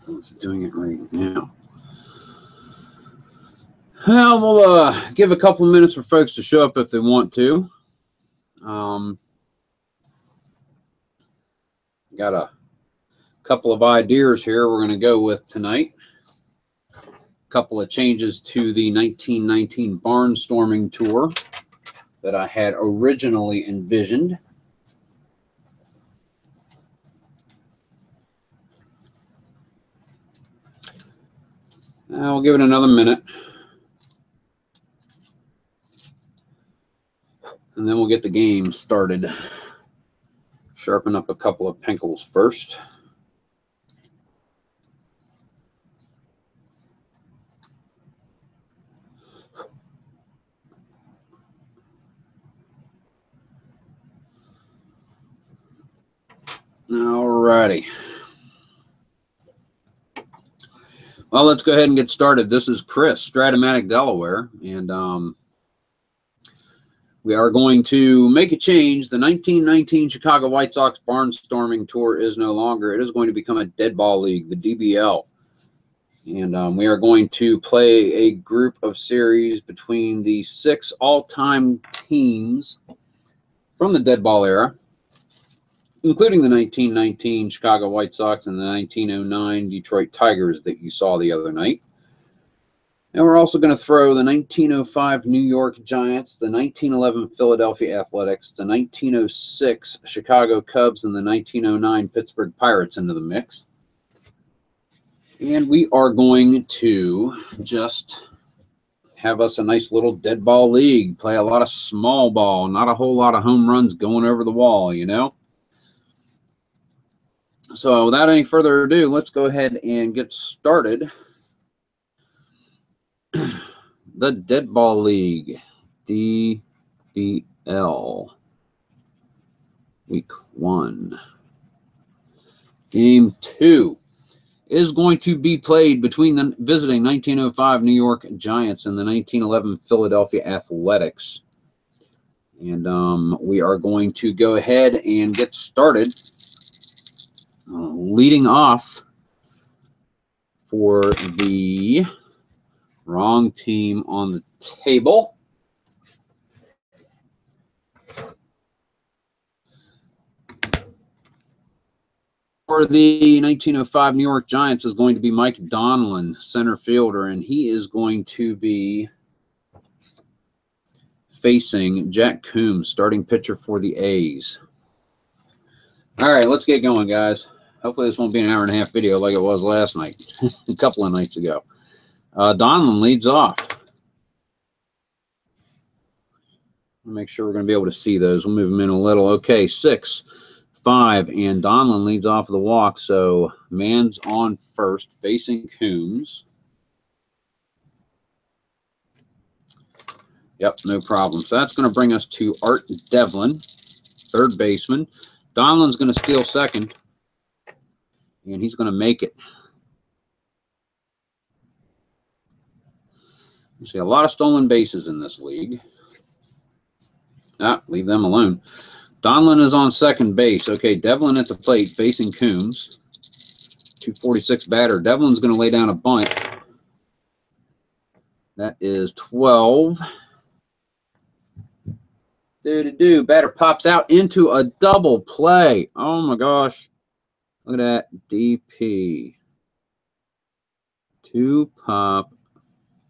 It's doing it right now. Well, we'll give a couple of minutes for folks to show up if they want to. Got a couple of ideas here we're going to go with tonight. A couple of changes to the 1919 Barnstorming Tour that I had originally envisioned. We'll give it another minute. And then we'll get the game started. Sharpen up a couple of pencils first. Alrighty. Well, let's go ahead and get started. This is Chris, strat-o-matic Delaware, and we are going to make a change. The 1919 Chicago White Sox Barnstorming Tour is no longer. It is going to become a Deadball League, the DBL. And we are going to play a group of series between the 6 all-time teams from the Deadball era, including the 1919 Chicago White Sox and the 1909 Detroit Tigers that you saw the other night. And we're also going to throw the 1905 New York Giants, the 1911 Philadelphia Athletics, the 1906 Chicago Cubs, and the 1909 Pittsburgh Pirates into the mix. And we are going to just have us a nice little dead ball league, play a lot of small ball, not a whole lot of home runs going over the wall, you know. So without any further ado, let's go ahead and get started. The Deadball League, DBL, Week 1. Game 2 is going to be played between the visiting 1905 New York Giants and the 1911 Philadelphia Athletics. And we are going to go ahead and get started. Leading off for the wrong team on the table. For the 1905 New York Giants is going to be Mike Donlin, center fielder, and he is going to be facing Jack Coombs, starting pitcher for the A's. All right, let's get going, guys. Hopefully this won't be an hour-and-a-half video like it was last night, a couple of nights ago. Donlin leads off. Make sure we're going to be able to see those. We'll move them in a little. Okay, 6, 5, and Donlin leads off of the walk. So man's on first, facing Coombs. Yep, no problem. So that's going to bring us to Art Devlin, third baseman. Donlin's going to steal second, and he's going to make it. You see a lot of stolen bases in this league. Leave them alone. Donlin is on second base. Okay, Devlin at the plate facing Coombs. 246 batter. Devlin's going to lay down a bunt. That is 12. Batter pops out into a double play. Oh my gosh. Look at that. DP. 2 pop.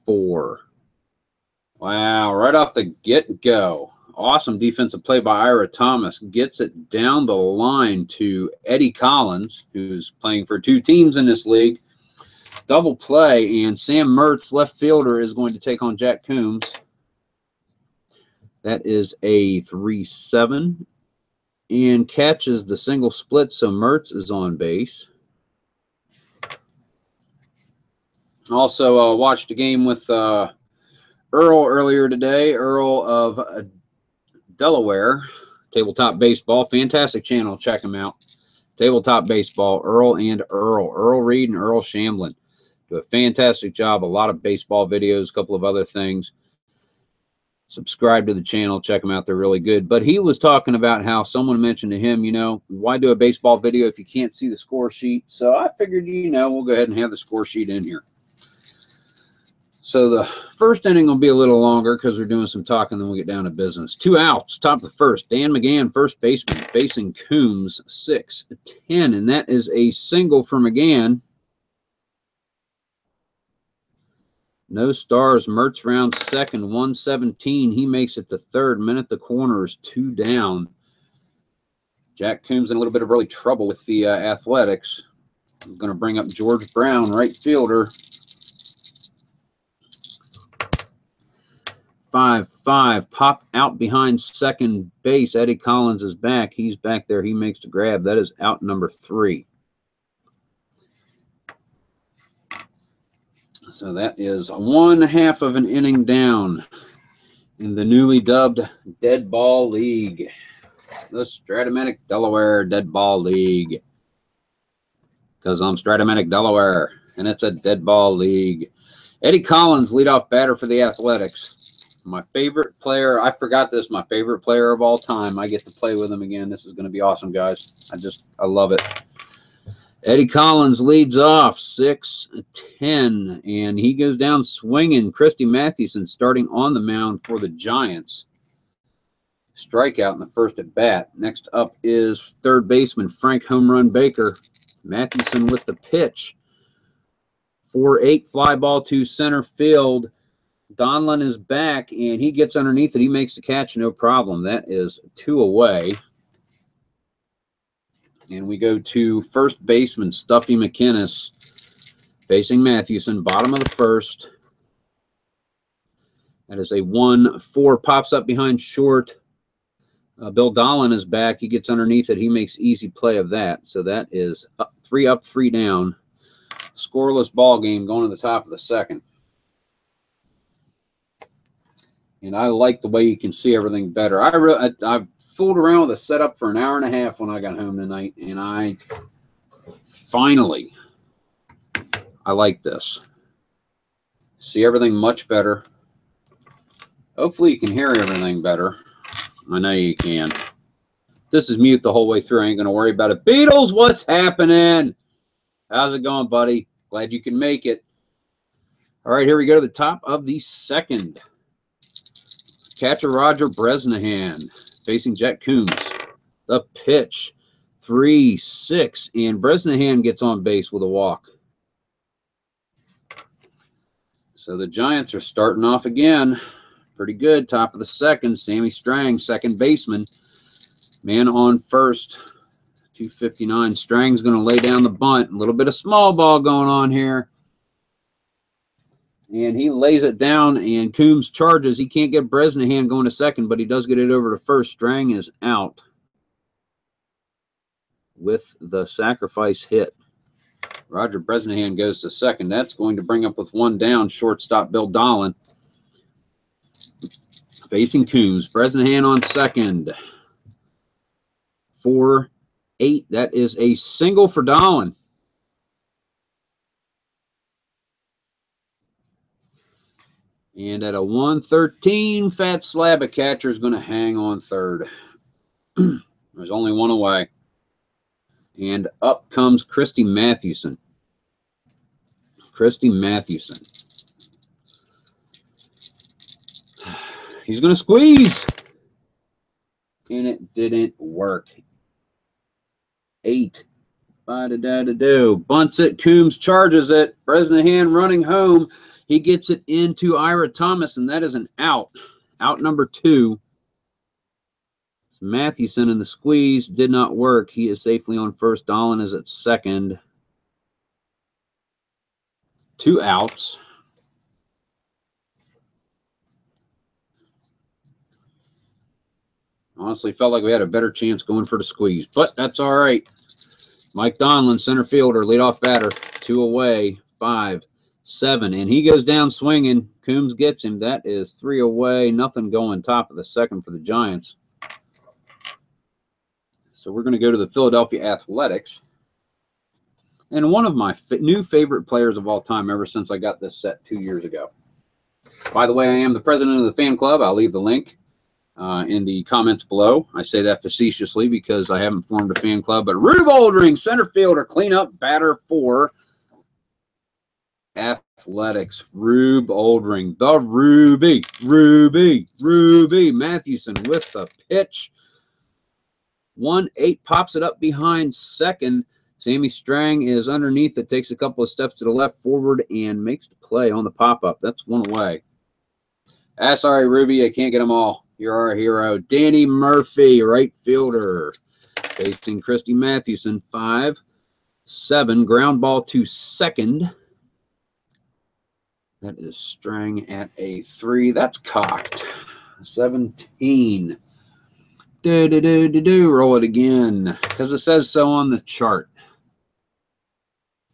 4. Wow, right off the get-go. Awesome defensive play by Ira Thomas. Gets it down the line to Eddie Collins, who's playing for 2 teams in this league. Double play, and Sam Mertz, left fielder, is going to take on Jack Coombs. That is a 3-7. And catches the single split, so Mertz is on base. Also watched a game with Earl earlier today. Earl of Delaware, Tabletop Baseball. Fantastic channel. Check him out. Tabletop Baseball, Earl and Earl. Earl Reed and Earl Shamblin do a fantastic job. A lot of baseball videos, a couple of other things. subscribe to the channel. Check them out. They're really good. But he was talking about how someone mentioned to him, you know, why do a baseball video if you can't see the score sheet? So I figured, you know, we'll go ahead and have the score sheet in here. So the first inning will be a little longer because we're doing some talking, then we'll get down to business. 2 outs, top of the first. Dan McGann, first baseman, facing Coombs, 6-10. And that is a single for McGann. No stars. Mertz rounds second, 117. He makes it to third. Men at the corners, 2 down. Jack Coombs in a little bit of early trouble with the Athletics. I'm going to bring up George Brown, right fielder. 5-5. Pop out behind second base. Eddie Collins is back. He's back there. He makes the grab. That is out number 3. So that is 1/2 of an inning down in the newly dubbed Deadball League. The Strat-o-matic Delaware Deadball League. Because I'm Strat-o-matic Delaware, and it's a Deadball League. Eddie Collins, leadoff batter for the Athletics. My favorite player, I forgot this, my favorite player of all time. I get to play with him again. This is going to be awesome, guys. I love it. Eddie Collins leads off 6-10, and he goes down swinging. Christy Mathewson starting on the mound for the Giants. Strikeout in the first at bat. Next up is third baseman Frank Home Run Baker. Mathewson with the pitch. 4-8 fly ball to center field. Donlin is back, and he gets underneath it. He makes the catch, no problem. That is 2 away. And we go to first baseman Stuffy McInnes facing Mathewson, bottom of the first. That is a 1-4. Pops up behind short. Bill Donlin is back. He gets underneath it. He makes easy play of that. So that is 3 up, 3 down. Scoreless ball game going to the top of the second. And I like the way you can see everything better. I've fooled around with a setup for an hour and a half when I got home tonight, and I like this. See everything much better. Hopefully you can hear everything better. I know you can. This is mute the whole way through. I ain't going to worry about it. Beatles, what's happening? How's it going, buddy? Glad you can make it. All right, here we go to the top of the second. Catcher Roger Bresnahan facing Jack Coombs. The pitch, 3-6, and Bresnahan gets on base with a walk. So the Giants are starting off again. Pretty good. Top of the second, Sammy Strang, second baseman. Man on first, 259. Strang's going to lay down the bunt. A little bit of small ball going on here. And he lays it down, and Coombs charges. He can't get Bresnahan going to second, but he does get it over to first. Strang is out with the sacrifice hit. Roger Bresnahan goes to second. That's going to bring up with 1 down shortstop Bill Donlin. Facing Coombs. Bresnahan on second. 4-8. That is a single for Donlin. And at a 113, Fat Slab, a catcher is going to hang on third. There's only 1 away. And up comes Christy Mathewson. Christy Mathewson. He's going to squeeze. And it didn't work. 8. Ba-da-da-da-do. Bunts it. Coombs charges it. Bresnahan running home. He gets it into Ira Thomas, and that is an out. Out number 2. Mathewson in the squeeze did not work. He is safely on first. Donlin is at second. 2 outs. Honestly, felt like we had a better chance going for the squeeze, but that's all right. Mike Donlin, center fielder, leadoff batter, 2 away, 5-7, and he goes down swinging. Coombs gets him. That is 3 away. Nothing going top of the second for the Giants. So we're going to go to the Philadelphia Athletics. And one of my new favorite players of all time ever since I got this set 2 years ago. By the way, I am the president of the fan club. I'll leave the link in the comments below. I say that facetiously because I haven't formed a fan club. But Rube Oldring, center fielder, cleanup batter for Athletics. Rube Oldring, the Ruby. Mathewson with the pitch. 1-8 pops it up behind second. Sammy Strang is underneath it, takes a couple of steps to the left, forward, and makes the play on the pop-up. That's one away. Sorry, Ruby, I can't get them all. You're our hero. Danny Murphy, right fielder, facing Christy Mathewson. 5-7, ground ball to second. That is Strang at a 3. That's cocked. 17. Roll it again, because it says so on the chart.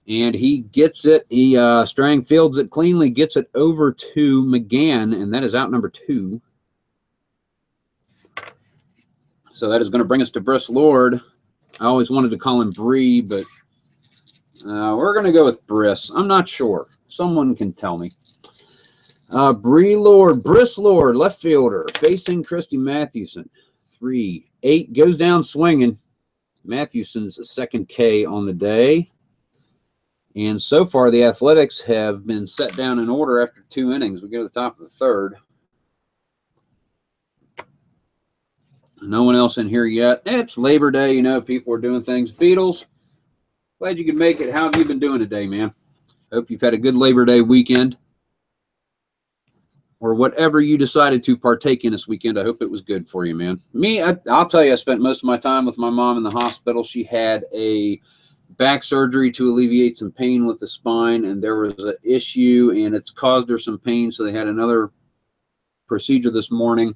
And he gets it. Strang fields it cleanly, gets it over to McGann, and that is out number 2. So that is going to bring us to Briss Lord. I always wanted to call him Bree, but we're going to go with Briss. I'm not sure. Someone can tell me. Briss Lord, left fielder, facing Christy Mathewson. 3-8 goes down swinging. Mathewson's second K on the day. And so far, the Athletics have been set down in order after 2 innings. We go to the top of the 3rd. No one else in here yet. It's Labor Day. You know, people are doing things. Beatles, glad you could make it. How have you been doing today, man? Hope you've had a good Labor Day weekend. Or whatever you decided to partake in this weekend. I hope it was good for you, man. Me, I'll tell you, I spent most of my time with my mom in the hospital. She had a back surgery to alleviate some pain with the spine, and there was an issue, and it's caused her some pain, so they had another procedure this morning.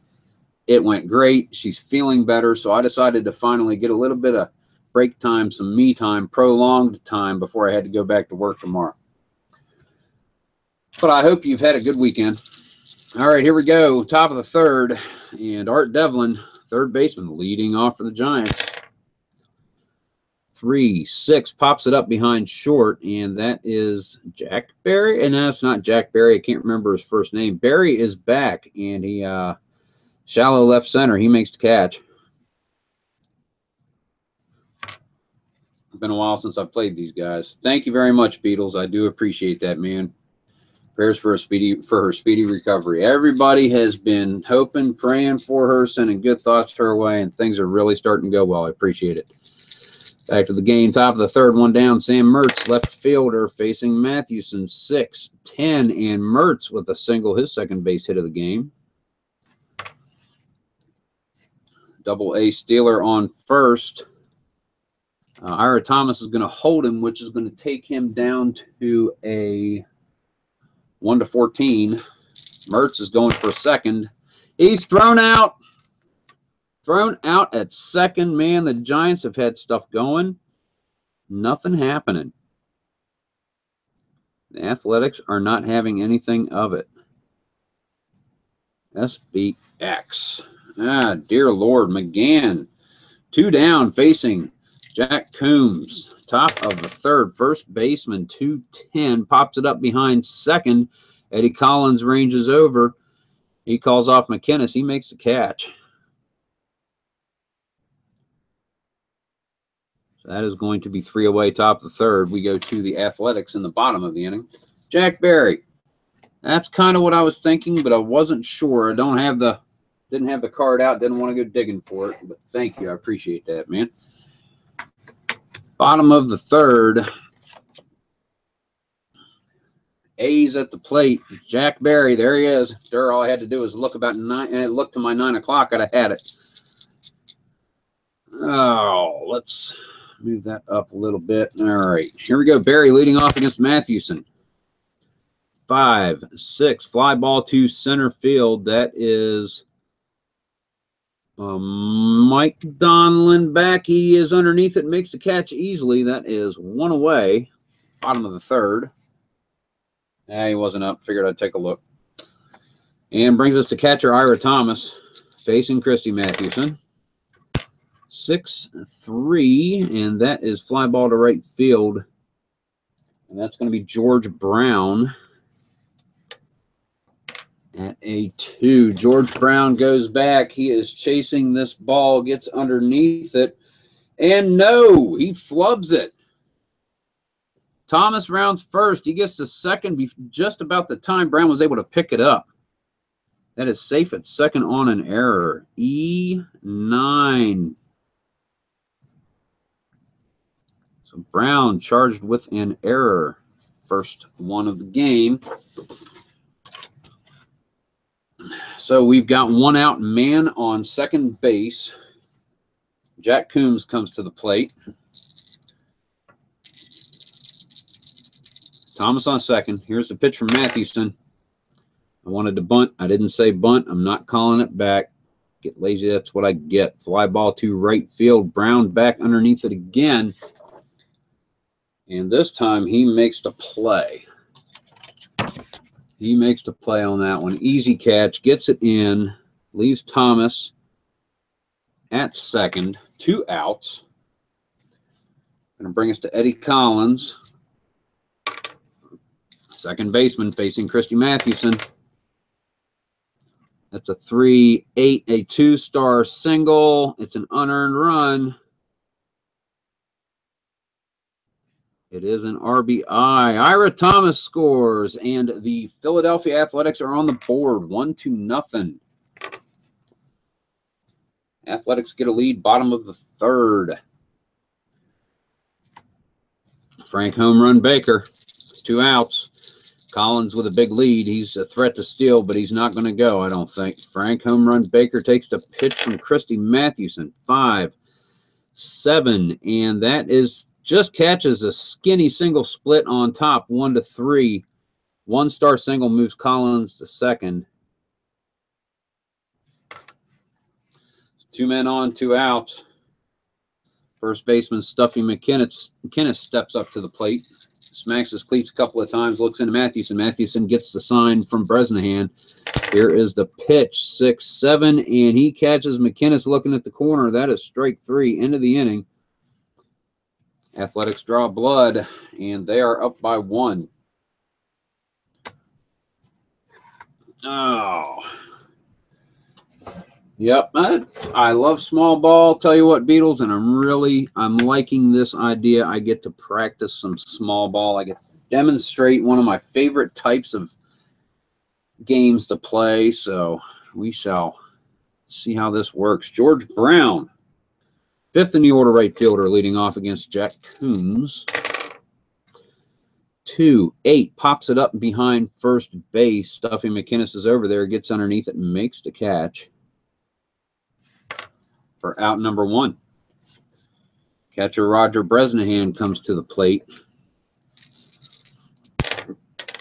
It went great. She's feeling better, so I decided to finally get a little bit of break time, some me time, prolonged time before I had to go back to work tomorrow. But I hope you've had a good weekend. All right, here we go. Top of the 3rd, and Art Devlin, third baseman, leading off for the Giants. 3-6 pops it up behind short, and that is Jack Berry. And no, it's not Jack Berry. I can't remember his first name. Berry is back, and he shallow left center. He makes the catch. It's been a while since I've played these guys. Thank you very much, Beatles. I do appreciate that, man. Prayers for her speedy recovery. Everybody has been hoping, praying for her, sending good thoughts her way, and things are really starting to go well. I appreciate it. Back to the game, top of the 3rd, one down. Sam Mertz, left fielder, facing Mathewson. 6-10, and Mertz with a single, his second base hit of the game. Double-A Steeler on first. Ira Thomas is going to hold him, which is going to take him down to a 1-14. Mertz is going for second. He's thrown out. Thrown out at second. Man, the Giants have had stuff going. Nothing happening. The Athletics are not having anything of it. SBX. Dear Lord. McGann. 2 down, facing Jack Coombs. Top of the 3rd, first baseman, 2-10, pops it up behind second. Eddie Collins ranges over. He calls off McKinnis. He makes the catch. So that is going to be 3 away, top of the 3rd. We go to the Athletics in the bottom of the inning. Jack Berry. That's kind of what I was thinking, but I wasn't sure. I didn't have the card out. Didn't want to go digging for it, but thank you. I appreciate that, man. Bottom of the 3rd. A's at the plate. Jack Berry, there he is. Sure, all I had to do was look about 9, and it looked to my 9 o'clock, I'd have had it. Oh, let's move that up a little bit. All right, here we go. Berry leading off against Mathewson. 5-6, fly ball to center field. That is Mike Donlin back. He is underneath it, makes the catch easily. That is 1 away. Bottom of the 3rd. He wasn't up. Figured I'd take a look. And brings us to catcher Ira Thomas, facing Christy Mathewson. 6-3, and that is fly ball to right field. And that's going to be George Brown. at a 2. George Brown goes back. He is chasing this ball, gets underneath it, and no, he flubs it. Thomas rounds first. He gets the second just about the time Brown was able to pick it up. That is safe at second on an error. E9. So Brown charged with an error. First one of the game. So we've got one out, man on second base. Jack Coombs comes to the plate. Thomas on second. Here's the pitch from Mathewson. I wanted to bunt. I didn't say bunt. I'm not calling it back. Get lazy. That's what I get. Fly ball to right field. Brown back underneath it again. And this time he makes the play. He makes the play on that one. Easy catch. Gets it in. Leaves Thomas at second. 2 outs. Going to bring us to Eddie Collins. Second baseman facing Christy Mathewson. That's a 3-8, a 2-star single. It's an unearned run. It is an RBI. Ira Thomas scores, and the Philadelphia Athletics are on the board, 1-0. Athletics get a lead, bottom of the third. Frank home run Baker, 2 outs. Collins with a big lead. He's a threat to steal, but he's not going to go, I don't think. Frank home run Baker takes the pitch from Christy Mathewson, 5-7, and that is just catches a skinny single split on top, 1-3. 1-star single moves Collins to second. 2 men on, 2 outs. First baseman Stuffy McKinnis steps up to the plate. Smacks his cleats a couple of times, looks into Mathewson. Mathewson gets the sign from Bresnahan. Here is the pitch, 6-7, and he catches McKinnis looking at the corner. That is strike 3, end of the inning. Athletics draw blood, and they are up by 1. Oh. Yep, I love small ball. Tell you what, Beatles, and I'm liking this idea. I get to practice some small ball. I get to demonstrate one of my favorite types of games to play, so we shall see how this works. George Brown, 5th in the order right fielder, leading off against Jack Coombs. 2-8, pops it up behind first base. Stuffy McKinnis is over there, gets underneath it, and makes the catch for out number 1. Catcher Roger Bresnahan comes to the plate.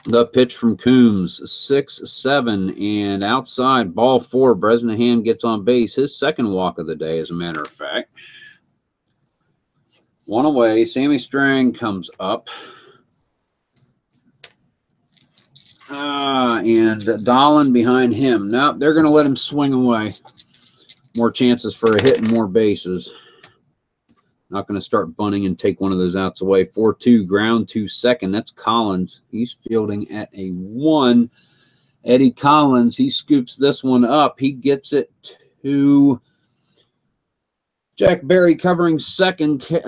The pitch from Coombs, 6-7, and outside, ball 4. Bresnahan gets on base. His second walk of the day, as a matter of fact. 1 away. Sammy Strang comes up. And Dolan behind him. Now they're going to let him swing away. More chances for a hit and more bases. Not going to start bunting and take one of those outs away. 4-2, ground to second. That's Collins. He's fielding at a 1. Eddie Collins, he scoops this one up. He gets it to Jack Berry covering second. He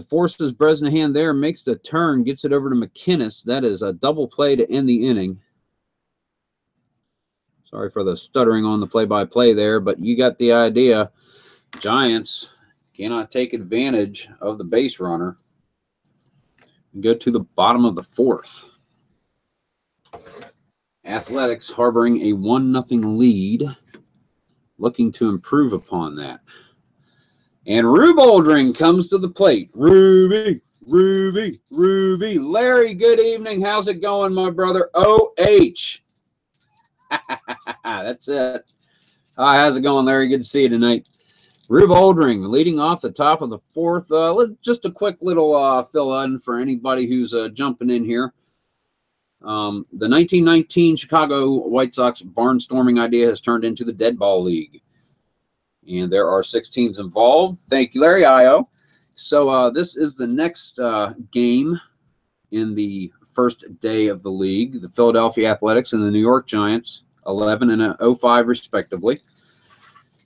forces Bresnahan there, makes the turn, gets it over to McKinnis. That is a double play to end the inning. Sorry for the stuttering on the play-by-play there, but you got the idea. Giants cannot take advantage of the base runner. We go to the bottom of the 4th. Athletics harboring a 1-0 lead, looking to improve upon that. And Rube Oldring comes to the plate. Ruby. Larry, good evening. How's it going, my brother? O-H. That's it. Hi, how's it going, Larry? Good to see you tonight. Rube Oldring leading off the top of the 4th. Just a quick little fill-in for anybody who's jumping in here. The 1919 Chicago White Sox barnstorming idea has turned into the Deadball League. And there are 6 teams involved. Thank you, Larry. I.O. So this is the next game in the first day of the league. The Philadelphia Athletics and the New York Giants, 11 and 05 respectively.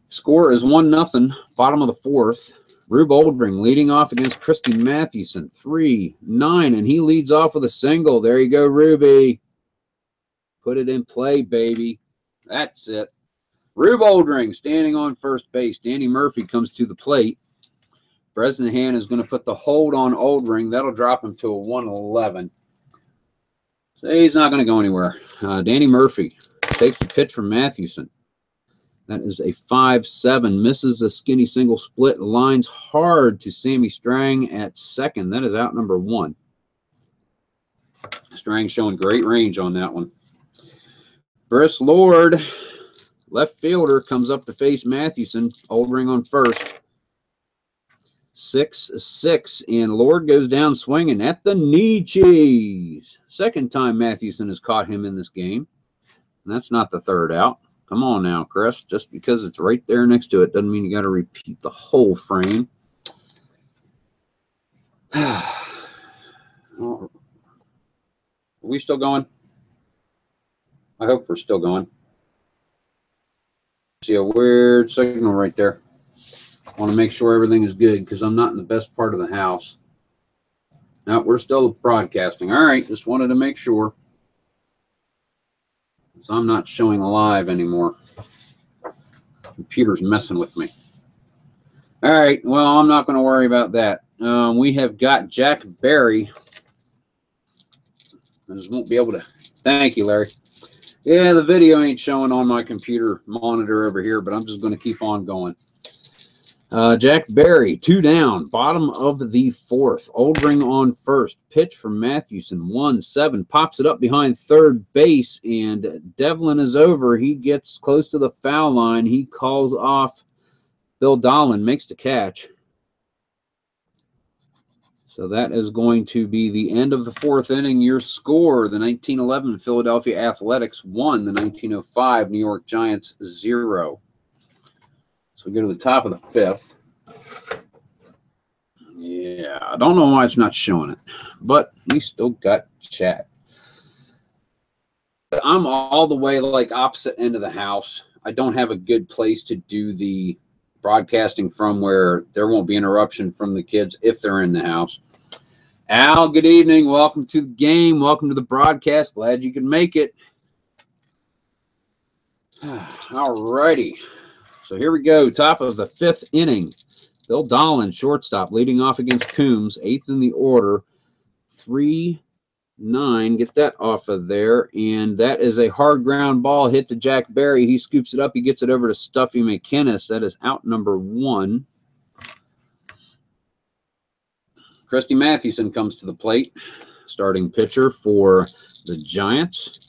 Score is 1-0, bottom of the fourth. Rube Oldring leading off against Christy Mathewson, 3-9, and he leads off with a single. There you go, Ruby. Put it in play, baby. That's it. Rube Oldring standing on first base. Danny Murphy comes to the plate. Bresnahan is going to put the hold on Oldring. That'll drop him to a 1-11. So he's not going to go anywhere. Danny Murphy takes the pitch from Mathewson. That is a 5-7. Misses a skinny single split. Lines hard to Sammy Strang at second. That is out number 1. Strang showing great range on that one. Briss Lord, left fielder, comes up to face Mathewson. Oldring on first. 6-6, and Lord goes down swinging at the knee cheese. Second time Mathewson has caught him in this game. And that's not the third out. Come on now, Chris. Just because it's right there next to it doesn't mean you got to repeat the whole frame. Are we still going? I hope we're still going. See a weird signal right there. I want to make sure everything is good because I'm not in the best part of the house. No, we're still broadcasting. All right, just wanted to make sure. So I'm not showing live anymore. Computer's messing with me. All right, well, I'm not going to worry about that. We have got Jack Barry. I just won't be able to. Thank you, Larry. Yeah, the video ain't showing on my computer monitor over here, but I'm just going to keep on going. Jack Barry, 2 down, bottom of the fourth. Oldring on first. Pitch from Mathewson, 1-7. Pops it up behind third base, and Devlin is over. He gets close to the foul line. He calls off Bill Dolan, makes the catch. So that is going to be the end of the fourth inning. Your score, the 1911 Philadelphia Athletics 1, the 1905 New York Giants 0. So we go to the top of the fifth. Yeah, I don't know why it's not showing it, but we still got chat. I'm all the way like opposite end of the house. I don't have a good place to do the broadcasting from where there won't be interruption from the kids if they're in the house. Al, good evening. Welcome to the game. Welcome to the broadcast. Glad you could make it. All righty. So here we go, top of the fifth inning. Bill Dolan, shortstop, leading off against Coombs, 8th in the order, 3-9. Get that off of there, and that is a hard ground ball hit to Jack Barry. He scoops it up. He gets it over to Stuffy McInnes. That is out number 1. Christy Mathewson comes to the plate, starting pitcher for the Giants.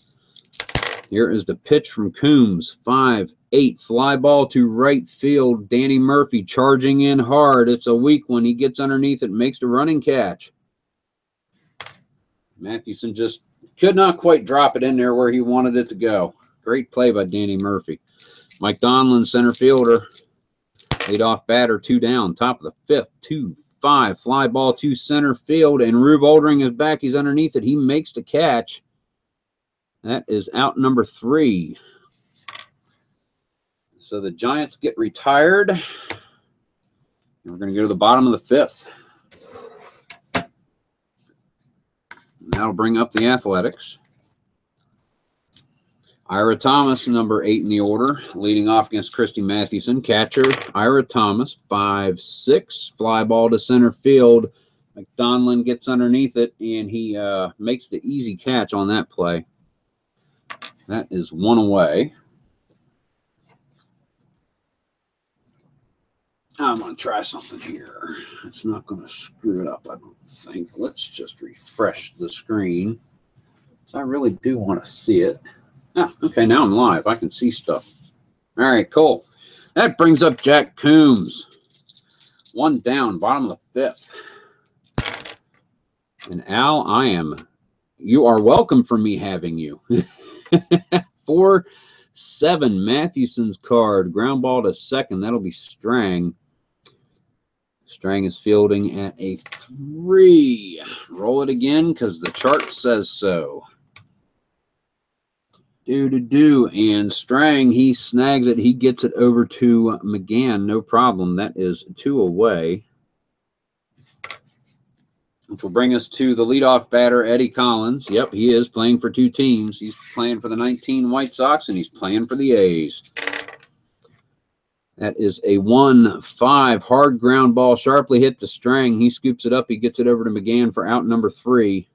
Here is the pitch from Coombs, 5-8, fly ball to right field. Danny Murphy charging in hard. It's a weak one. He gets underneath it, makes the running catch. Mathewson just could not quite drop it in there where he wanted it to go. Great play by Danny Murphy. Mike Donlin, center fielder. Leadoff batter, 2 down, top of the fifth, 2-5, fly ball to center field, and Rube Oldring is back. He's underneath it. He makes the catch. That is out number 3. So the Giants get retired. And we're going to go to the bottom of the fifth. And that'll bring up the Athletics. Ira Thomas, number 8 in the order, leading off against Christy Mathewson. Catcher, Ira Thomas, 5-6, fly ball to center field. McDonlin gets underneath it, and he makes the easy catch on that play. That is 1 away. I'm going to try something here. It's not going to screw it up, I don't think. Let's just refresh the screen. So I really do want to see it. Ah, okay, now I'm live. I can see stuff. All right, cool. That brings up Jack Coombs. 1 down, bottom of the fifth. And Al, you are welcome for me having you. 4-7, Mathewson's card. Ground ball to second. That'll be Strang. Strang is fielding at a 3. Roll it again because the chart says so. And Strang, he snags it. He gets it over to McGann. No problem. That is 2 away. Which will bring us to the leadoff batter, Eddie Collins. Yep, he is playing for 2 teams. He's playing for the 19 White Sox, and he's playing for the A's. That is a 1-5 hard ground ball, sharply hit to Strang. He scoops it up. He gets it over to McGann for out number 3.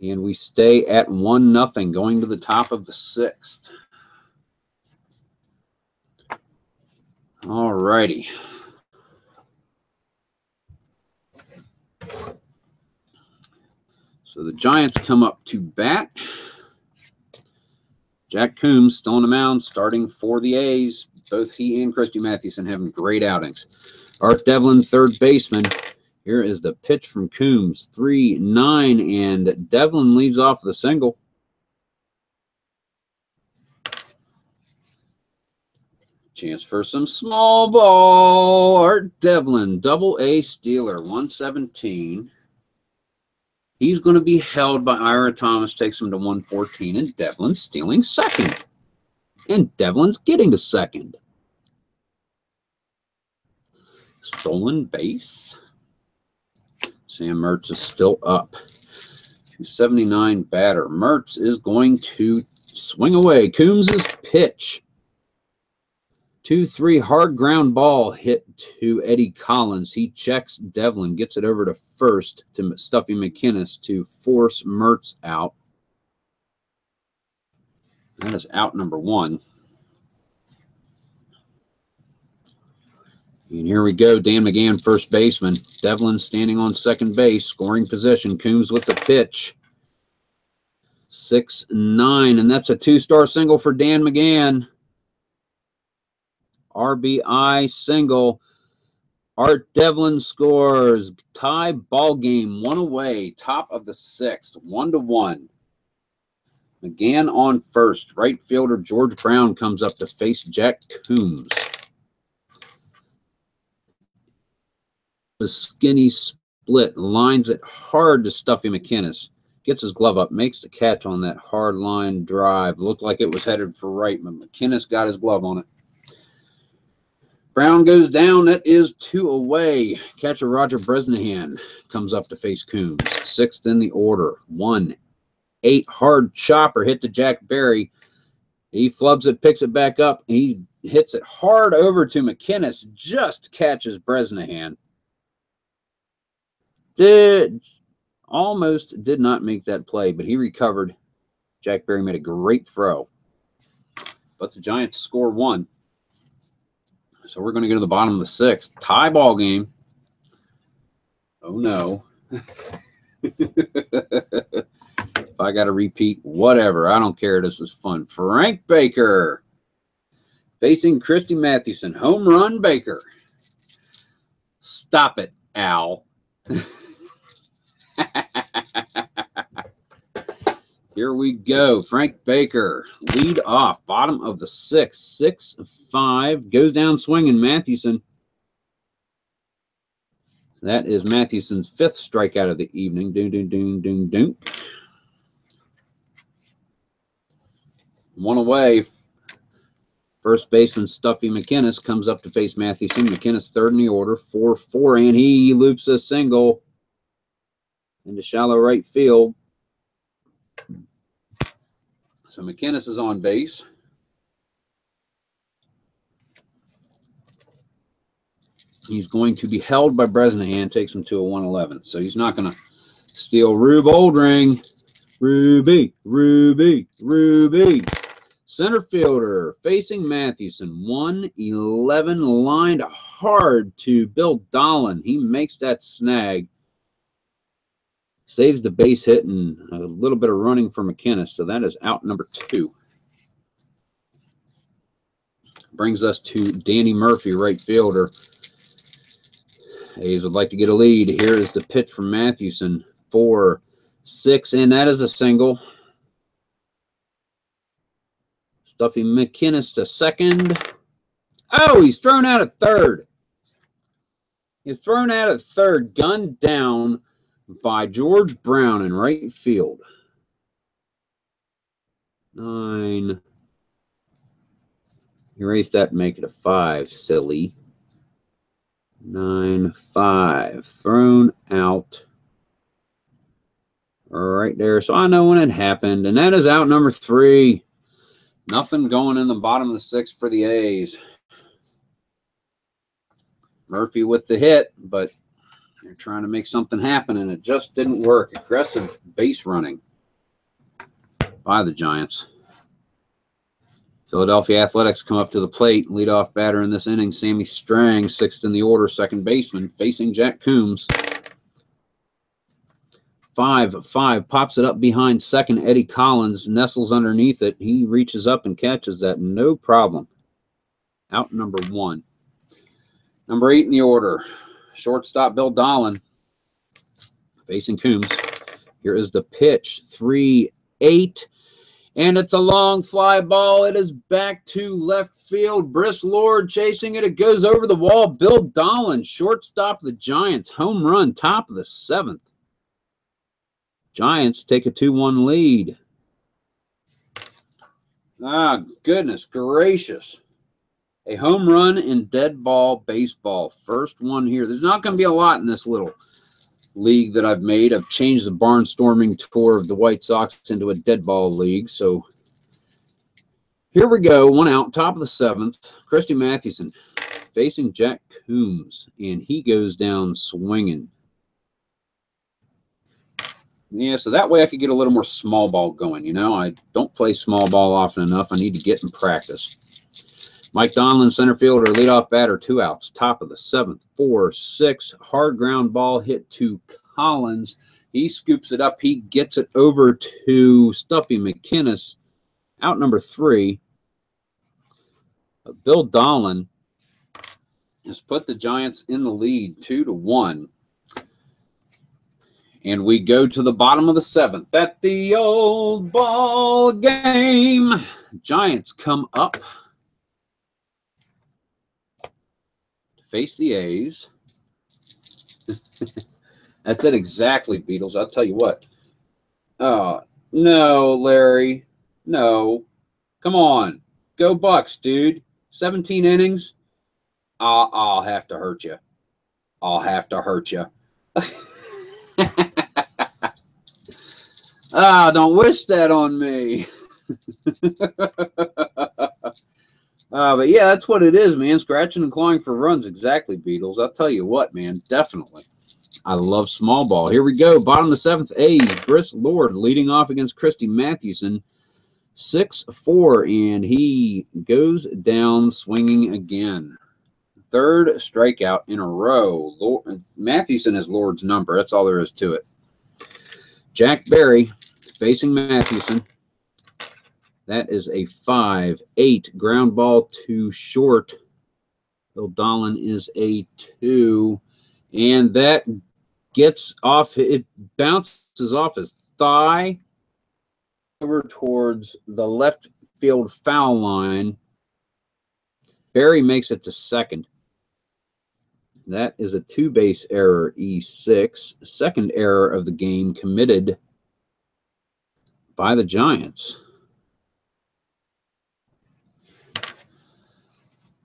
And we stay at 1-0 going to the top of the 6th. All righty. So the Giants come up to bat. Jack Coombs still on the mound, starting for the A's. Both he and Christy Mathewson having great outings. Art Devlin, third baseman. Here is the pitch from Coombs, 3-9, and Devlin leads off the single. Chance for some small ball. Art Devlin, double-A stealer, 117. He's going to be held by Ira Thomas, takes him to 114, and Devlin's stealing second. And Devlin's getting to second. Stolen base. Sam Mertz is still up. 279 batter. Mertz is going to swing away. Coombs' pitch. 2-3 hard ground ball hit to Eddie Collins. He checks Devlin, gets it over to first to Stuffy McInnes to force Mertz out. That is out number 1. And here we go. Dan McGann, first baseman. Devlin standing on second base, scoring position. Coombs with the pitch. 6-9, and that's a 2-star single for Dan McGann. RBI single. Art Devlin scores. Tie ball game, 1 away. Top of the 6th, 1-1. McGann on first. Right fielder George Brown comes up to face Jack Coombs. The skinny split lines it hard to Stuffy McInnes. Gets his glove up, makes the catch on that hard line drive. Looked like it was headed for right, but McInnes got his glove on it. Brown goes down. That is 2 away. Catcher Roger Bresnahan comes up to face Coombs. 6th in the order. 1-8 hard chopper hit to Jack Berry. He flubs it, picks it back up. He hits it hard over to McInnes. Just catches Bresnahan. Almost did not make that play, but he recovered. Jack Berry made a great throw. But the Giants score 1. So we're going to go to the bottom of the 6th. Tie ball game. Oh, no. If I got to repeat, whatever. I don't care. This is fun. Frank Baker facing Christy Mathewson. Home run Baker. Stop it, Al. Here we go. Frank Baker, lead off, bottom of the 6th, 6-5, goes down swinging Mathewson. That is Mathewson's 5th strikeout of the evening. Doom, doom, doom, doom, doom. 1 away. First baseman Stuffy McInnes comes up to face Mathewson. McInnes 3rd in the order, 4-4, and he loops a single into shallow right field. So McInnes is on base. He's going to be held by Bresnahan, takes him to a 111. So he's not going to steal Rube Oldring. Ruby, Ruby, Ruby. Center fielder facing Mathewson. 111 lined hard to Bill Dolan. He makes that snag. Saves the base hit and a little bit of running for McInnes. So that is out number 2. Brings us to Danny Murphy, right fielder. A's would like to get a lead. Here is the pitch from Mathewson. 4-6, and that is a single. Stuffy McInnes to second. Oh, he's thrown out at third. is thrown out at third, gunned down by George Brown in right field. 9. Erase that and make it a 5, silly. 9, 5. Thrown out right there. So I know when it happened. And that is out number 3. Nothing going in the bottom of the 6th for the A's. Murphy with the hit, but they're trying to make something happen, and it just didn't work. Aggressive base running by the Giants. Philadelphia Athletics come up to the plate. Leadoff batter in this inning, Sammy Strang, 6th in the order, second baseman, facing Jack Coombs. 5-5, pops it up behind second. Eddie Collins nestles underneath it. He reaches up and catches that, no problem. Out number 1. Number 8 in the order, shortstop Bill Dolan, facing Coombs. Here is the pitch, 3-8, and it's a long fly ball. It is back to left field. Briss Lord chasing it. It goes over the wall. Bill Dolan, shortstop of the Giants, home run, top of the 7th. Giants take a 2-1 lead. Ah, goodness gracious. A home run in dead ball baseball. First one here. There's not going to be a lot in this little league that I've made. I've changed the barnstorming tour of the White Sox into a dead ball league. So here we go. 1 out, top of the 7th. Christy Mathewson facing Jack Coombs, and he goes down swinging. Yeah, so that way I could get a little more small ball going. You know, I don't play small ball often enough. I need to get in practice. Mike Donlin, center fielder, leadoff batter, 2 outs, top of the 7th, 4-6. Hard ground ball hit to Collins. He scoops it up. He gets it over to Stuffy McInnes. Out number 3. Bill Dolan has put the Giants in the lead, 2-1. And we go to the bottom of the 7th. At the old ball game, Giants come up face the A's. That's it exactly, Beatles. I'll tell you what. Oh, no, Larry. No. Come on. Go Bucks, dude. 17 innings. I'll have to hurt you. I'll have to hurt you. Don't wish that on me. But yeah, that's what it is, man. Scratching and clawing for runs. Exactly, Beatles. I'll tell you what, man. Definitely. I love small ball. Here we go. Bottom of the 7th, A's. Briss Lord leading off against Christy Mathewson. 6-4, and he goes down swinging again. 3rd strikeout in a row. Mathewson is Lord's number. That's all there is to it. Jack Berry facing Mathewson. That is a 5-8. Ground ball to short. Bill Dolan is a 2. And that gets off. It bounces off his thigh over towards the left field foul line. Berry makes it to second. That is a 2-base error, E6. Second error of the game committed by the Giants.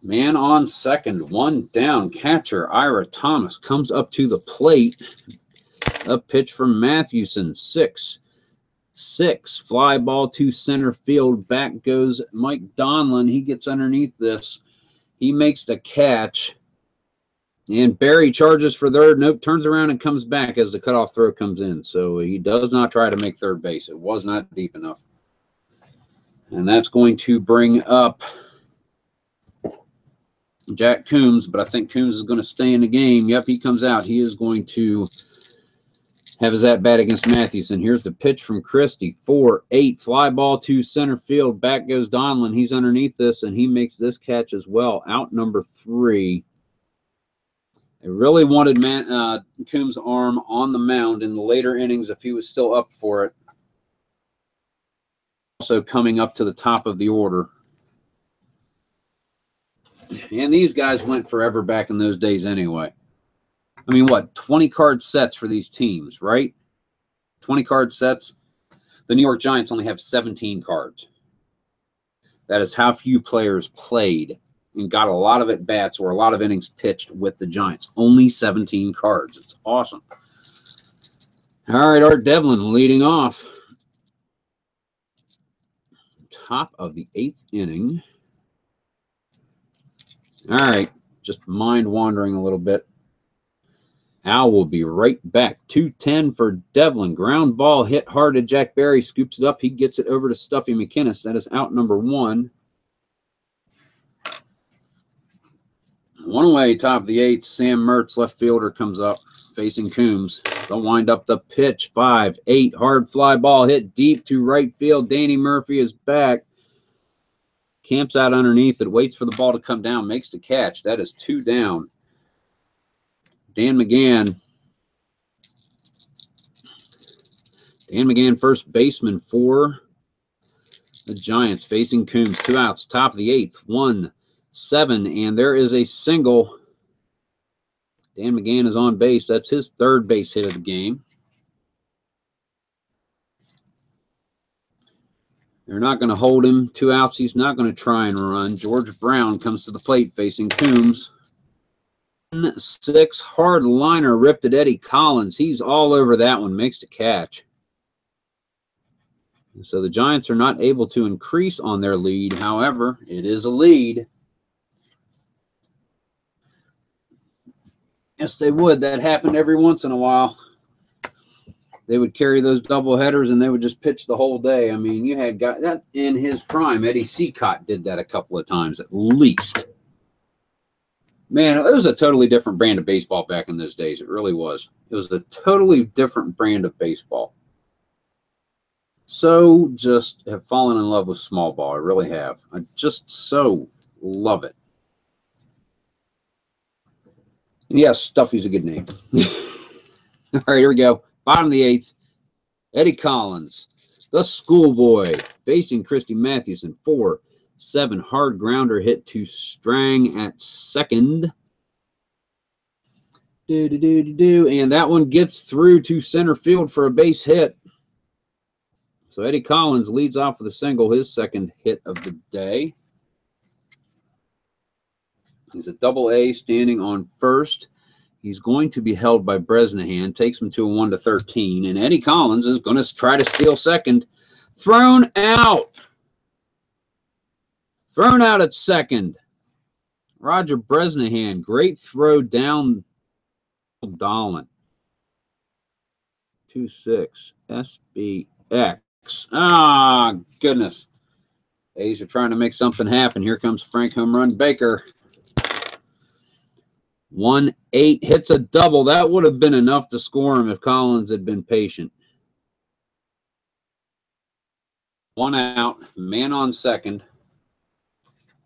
Man on second, 1 down. Catcher Ira Thomas comes up to the plate. A pitch from Mathewson, 6-6. Fly ball to center field. Back goes Mike Donlin. He gets underneath this. He makes the catch. And Berry charges for third. Nope, turns around and comes back as the cutoff throw comes in. So he does not try to make third base. It was not deep enough. And that's going to bring up Jack Coombs, but I think Coombs is going to stay in the game. Yep, he comes out. He is going to have his at-bat against Mathewson. Here's the pitch from Christie. 4-8. Fly ball to center field. Back goes Donlin. He's underneath this, and he makes this catch as well. Out number 3. They really wanted Coombs' arm on the mound in the later innings if he was still up for it. Also coming up to the top of the order. And these guys went forever back in those days anyway. I mean, what, 20 card sets for these teams, right? 20 card sets. The New York Giants only have 17 cards. That is how few players played and got a lot of at-bats or a lot of innings pitched with the Giants. Only 17 cards. It's awesome. All right, Art Devlin leading off. Top of the 8th inning. All right, just mind wandering a little bit. Al will be right back. 2-10 for Devlin. Ground ball hit hard to Jack Berry. Scoops it up. He gets it over to Stuffy McInnis. That is out number 1. 1 away, top of the 8th. Sam Mertz, left fielder, comes up facing Coombs. They'll wind up the pitch. 5-8. Hard fly ball hit deep to right field. Danny Murphy is back. Camps out underneath it. Waits for the ball to come down. Makes the catch. That is 2 down. Dan McGann, first baseman for the Giants, facing Coombs. 2 outs, top of the 8th, 1-7, and there is a single. Dan McGann is on base. That's his 3rd base hit of the game. They're not going to hold him. 2 outs. He's not going to try and run. George Brown comes to the plate facing Coombs. 6 hard liner ripped at Eddie Collins. He's all over that one. Makes the catch. So the Giants are not able to increase on their lead. However, it is a lead. Yes, they would. That happened every once in a while. They would carry those double headers and they would just pitch the whole day. I mean, you had got that in his prime. Eddie Seacott did that a couple of times at least. Man, it was a totally different brand of baseball back in those days. It really was. It was a totally different brand of baseball. So just have fallen in love with small ball. I really have. I just so love it. And yes, Stuffy's a good name. All right, here we go. Bottom of the 8th. Eddie Collins, the schoolboy, facing Christy Mathewson. 4-7 hard grounder hit to Strang at second. And that one gets through to center field for a base hit. So Eddie Collins leads off with a single, his 2nd hit of the day. He's a double-A standing on first. He's going to be held by Bresnahan. Takes him to a 1-13. And Eddie Collins is going to try to steal second. Thrown out. Thrown out at second. Roger Bresnahan. Great throw down Dolan. 2-6. SBX. Ah, goodness. A's are trying to make something happen. Here comes Frank Home Run Baker. 1-8 hits a double. That would have been enough to score him if Collins had been patient. 1 out, man on second.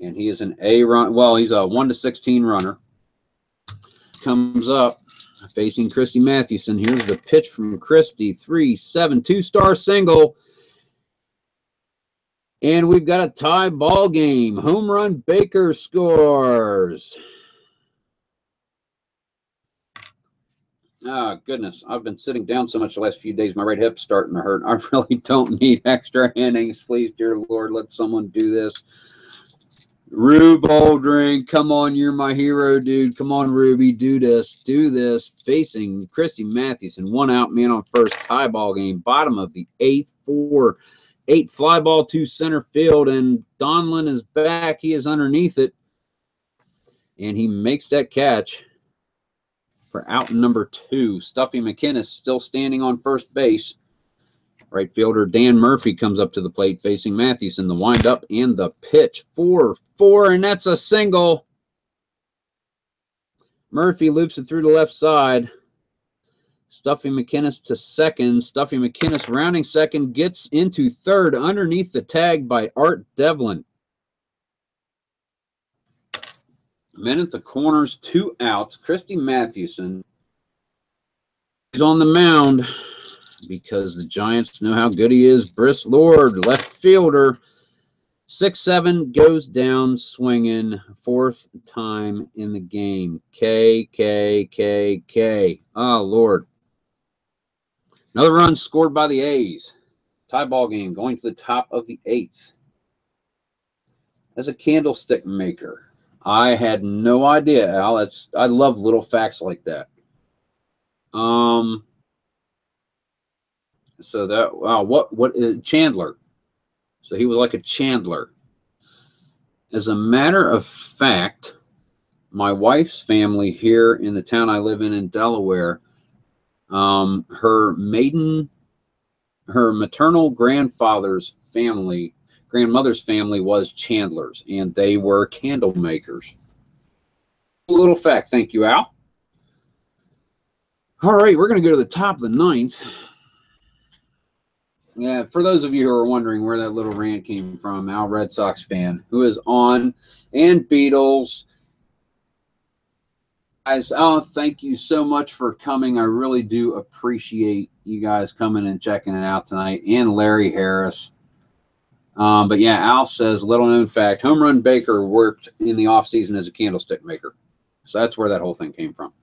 And he is an A run. Well, he's a 1-16 runner. Comes up facing Christy Mathewson. Here's the pitch from Christy. 3-7, 2-star single. And we've got a tie ball game. Home Run Baker scores. Oh, goodness. I've been sitting down so much the last few days. My right hip's starting to hurt. I really don't need extra innings. Please, dear Lord, let someone do this. Rube Oldring, come on, you're my hero, dude. Come on, Ruby, do this. Do this. Facing Christy Mathewson. 1 out, man on first. Tie ball game. Bottom of the 8th. 4-8 fly ball to center field. And Donlin is back. He is underneath it. And he makes that catch for out number 2. Stuffy McInnis still standing on first base. Right fielder Dan Murphy comes up to the plate facing Mathewson. The windup and the pitch. 4-4, and that's a single. Murphy loops it through the left side. Stuffy McInnis to second. Stuffy McInnis rounding second, gets into third underneath the tag by Art Devlin. Men at the corners, 2 outs. Christy Mathewson is on the mound because the Giants know how good he is. Briss Lord, left fielder, 6-7 goes down swinging, 4th time in the game. K, K, K, K. Oh, Lord. Another run scored by the A's. Tie ball game going to the top of the 8th. As a candlestick maker, I had no idea, Al. I love little facts like that. So that, wow, what is Chandler? So he was like a Chandler. As a matter of fact, my wife's family here in the town I live in Delaware, her maternal grandmother's family was Chandlers, and they were candle makers. A little fact. Thank you, Al. All right, we're going to go to the top of the 9th. Yeah, for those of you who are wondering where that little rant came from, Al, Red Sox fan, who is on, and Beatles. Guys, oh, thank you so much for coming. I really do appreciate you guys coming and checking it out tonight, and Larry Harris. But yeah, Al says, little known fact, Home Run Baker worked in the offseason as a candlestick maker. So that's where that whole thing came from.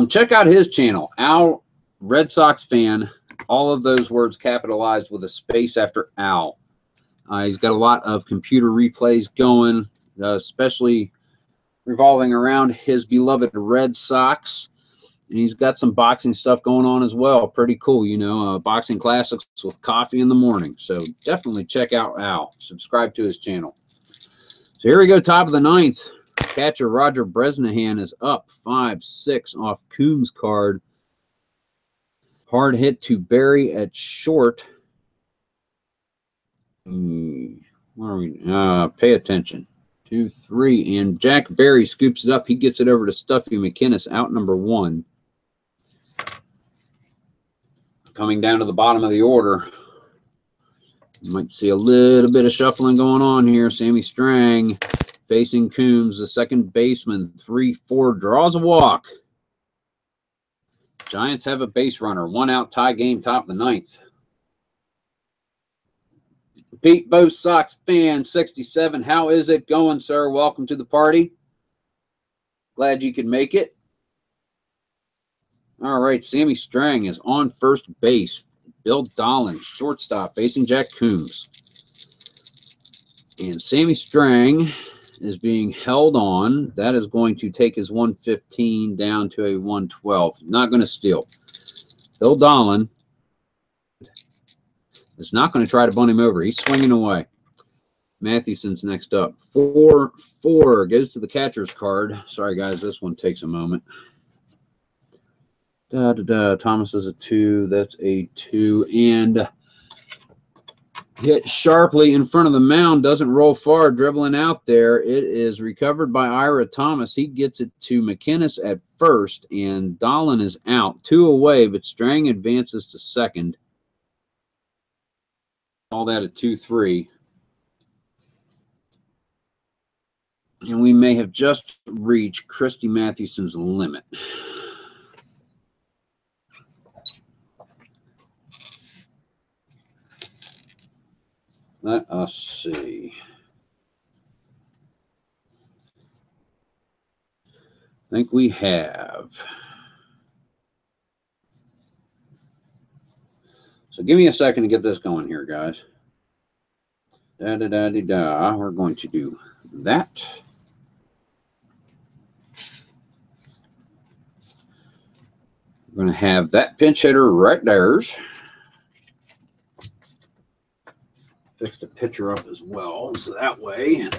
Check out his channel, Al, Red Sox fan. All of those words capitalized with a space after Al. He's got a lot of computer replays going, especially revolving around his beloved Red Sox. And he's got some boxing stuff going on as well. Pretty cool, you know, boxing classics with coffee in the morning. So definitely check out Al. Subscribe to his channel. So here we go, top of the 9th. Catcher Roger Bresnahan is up 5-6 off Coombs' card. Hard hit to Barry at short. Where are we? Pay attention. 2-3, and Jack Barry scoops it up. He gets it over to Stuffy McInnes, out number 1. Coming down to the bottom of the order. You might see a little bit of shuffling going on here. Sammy Strang facing Coombs, the second baseman. 3-4, draws a walk. Giants have a base runner. 1 out, tie game, top of the 9th. Pete, both Sox fan, 67. How is it going, sir? Welcome to the party. Glad you could make it. All right, Sammy Strang is on first base. Bill Dolan, shortstop, facing Jack Coombs. And Sammy Strang is being held on. That is going to take his 115 down to a 112. Not going to steal. Bill Dolan is not going to try to bunt him over. He's swinging away. Mathewson's next up. 4-4 goes to the catcher's card. Sorry, guys, this one takes a moment. Thomas is a 2. That's a 2. And hit sharply in front of the mound. Doesn't roll far, dribbling out there. It is recovered by Ira Thomas. He gets it to McInnes at first, and Dolan is out. 2 away, but Strang advances to second. All that at 2-3. And we may have just reached Christy Mathewson's limit. Let us see. I think we have. So give me a second to get this going here, guys. Da-da-da-da-da. We're going to do that. We're going to have that pinch hitter right there. Fix the pitcher up as well, so that way you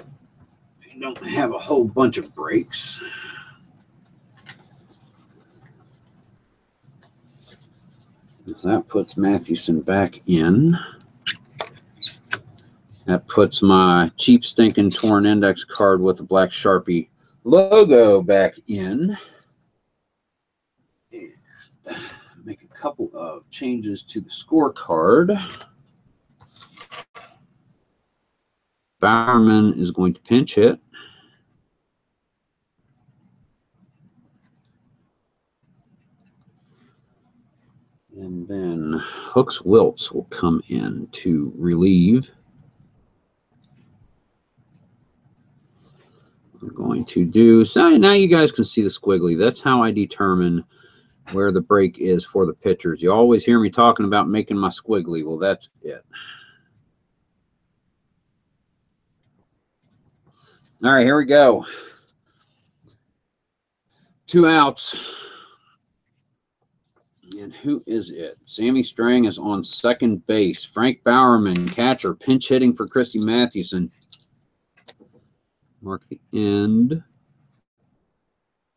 don't have a whole bunch of breaks. So that puts Mathewson back in. That puts my cheap stinking torn index card with the black Sharpie logo back in. And make a couple of changes to the scorecard. Bowerman is going to pinch hit. And then Hooks Wiltz will come in to relieve. We're going to do, so now you guys can see the squiggly. That's how I determine where the break is for the pitchers. You always hear me talking about making my squiggly. Well, that's it. All right, here we go. 2 outs. And who is it? Sammy Strang is on second base. Frank Bowerman, catcher, pinch hitting for Christy Mathewson. Mark the end.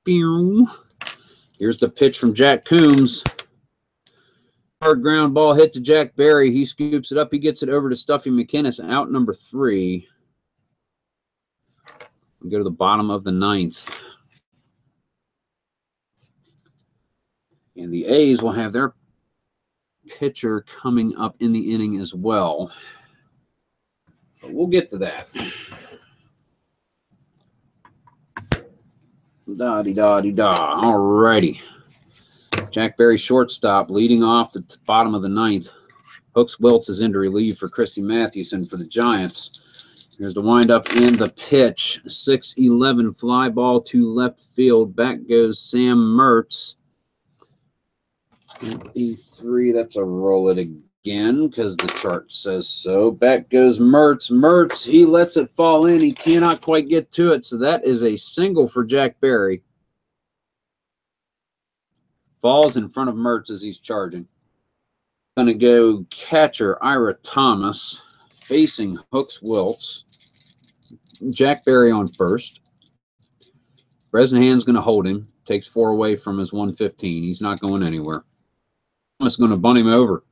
Here's the pitch from Jack Coombs. Hard ground ball hit to Jack Berry. He scoops it up. He gets it over to Stuffy McInnes. Out number 3. We go to the bottom of the 9th. And the A's will have their pitcher coming up in the inning as well. But we'll get to that. Da-de-da-de-da. All righty. Jack Berry, shortstop, leading off the bottom of the 9th. Hooks Wiltz is in to relieve for Christy Mathewson for the Giants. Here's the windup and the pitch. 6-11 fly ball to left field. Back goes Sam Mertz. E3, that's a roll it again because the chart says so. Back goes Mertz. Mertz, he lets it fall in. He cannot quite get to it, so that is a single for Jack Berry. Falls in front of Mertz as he's charging. Going to go catcher Ira Thomas facing Hooks Wiltz. Jack Berry on first. Bresnahan's going to hold him. Takes 4 away from his 115. He's not going anywhere. Thomas going to bunt him over.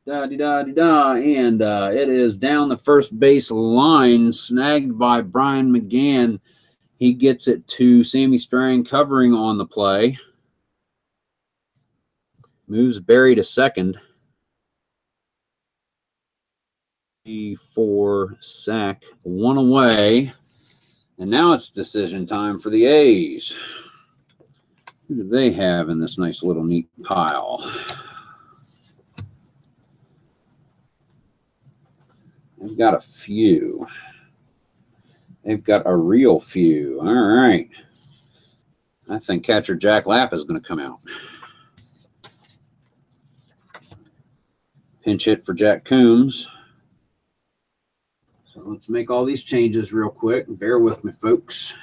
Da-de-da-de-da. And it is down the first base line. Snagged by Brian McGann. He gets it to Sammy Strang covering on the play. Moves Berry to second. 4 sack, 1 away. And now it's decision time for the A's. Who do they have in this nice little neat pile? They've got a few. They've got a real few. All right. I think catcher Jack Lapp is going to come out. Pinch hit for Jack Coombs. So let's make all these changes real quick. Bear with me, folks.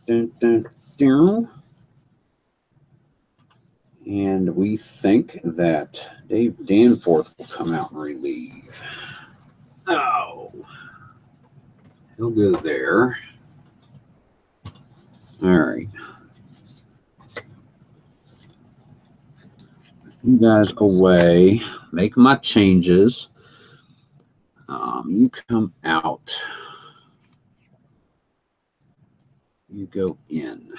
Dun, dun, dun. And we think that Dave Danforth will come out and relieve. Oh. He'll go there. All right. You guys away. Make my changes. You come out. You go in.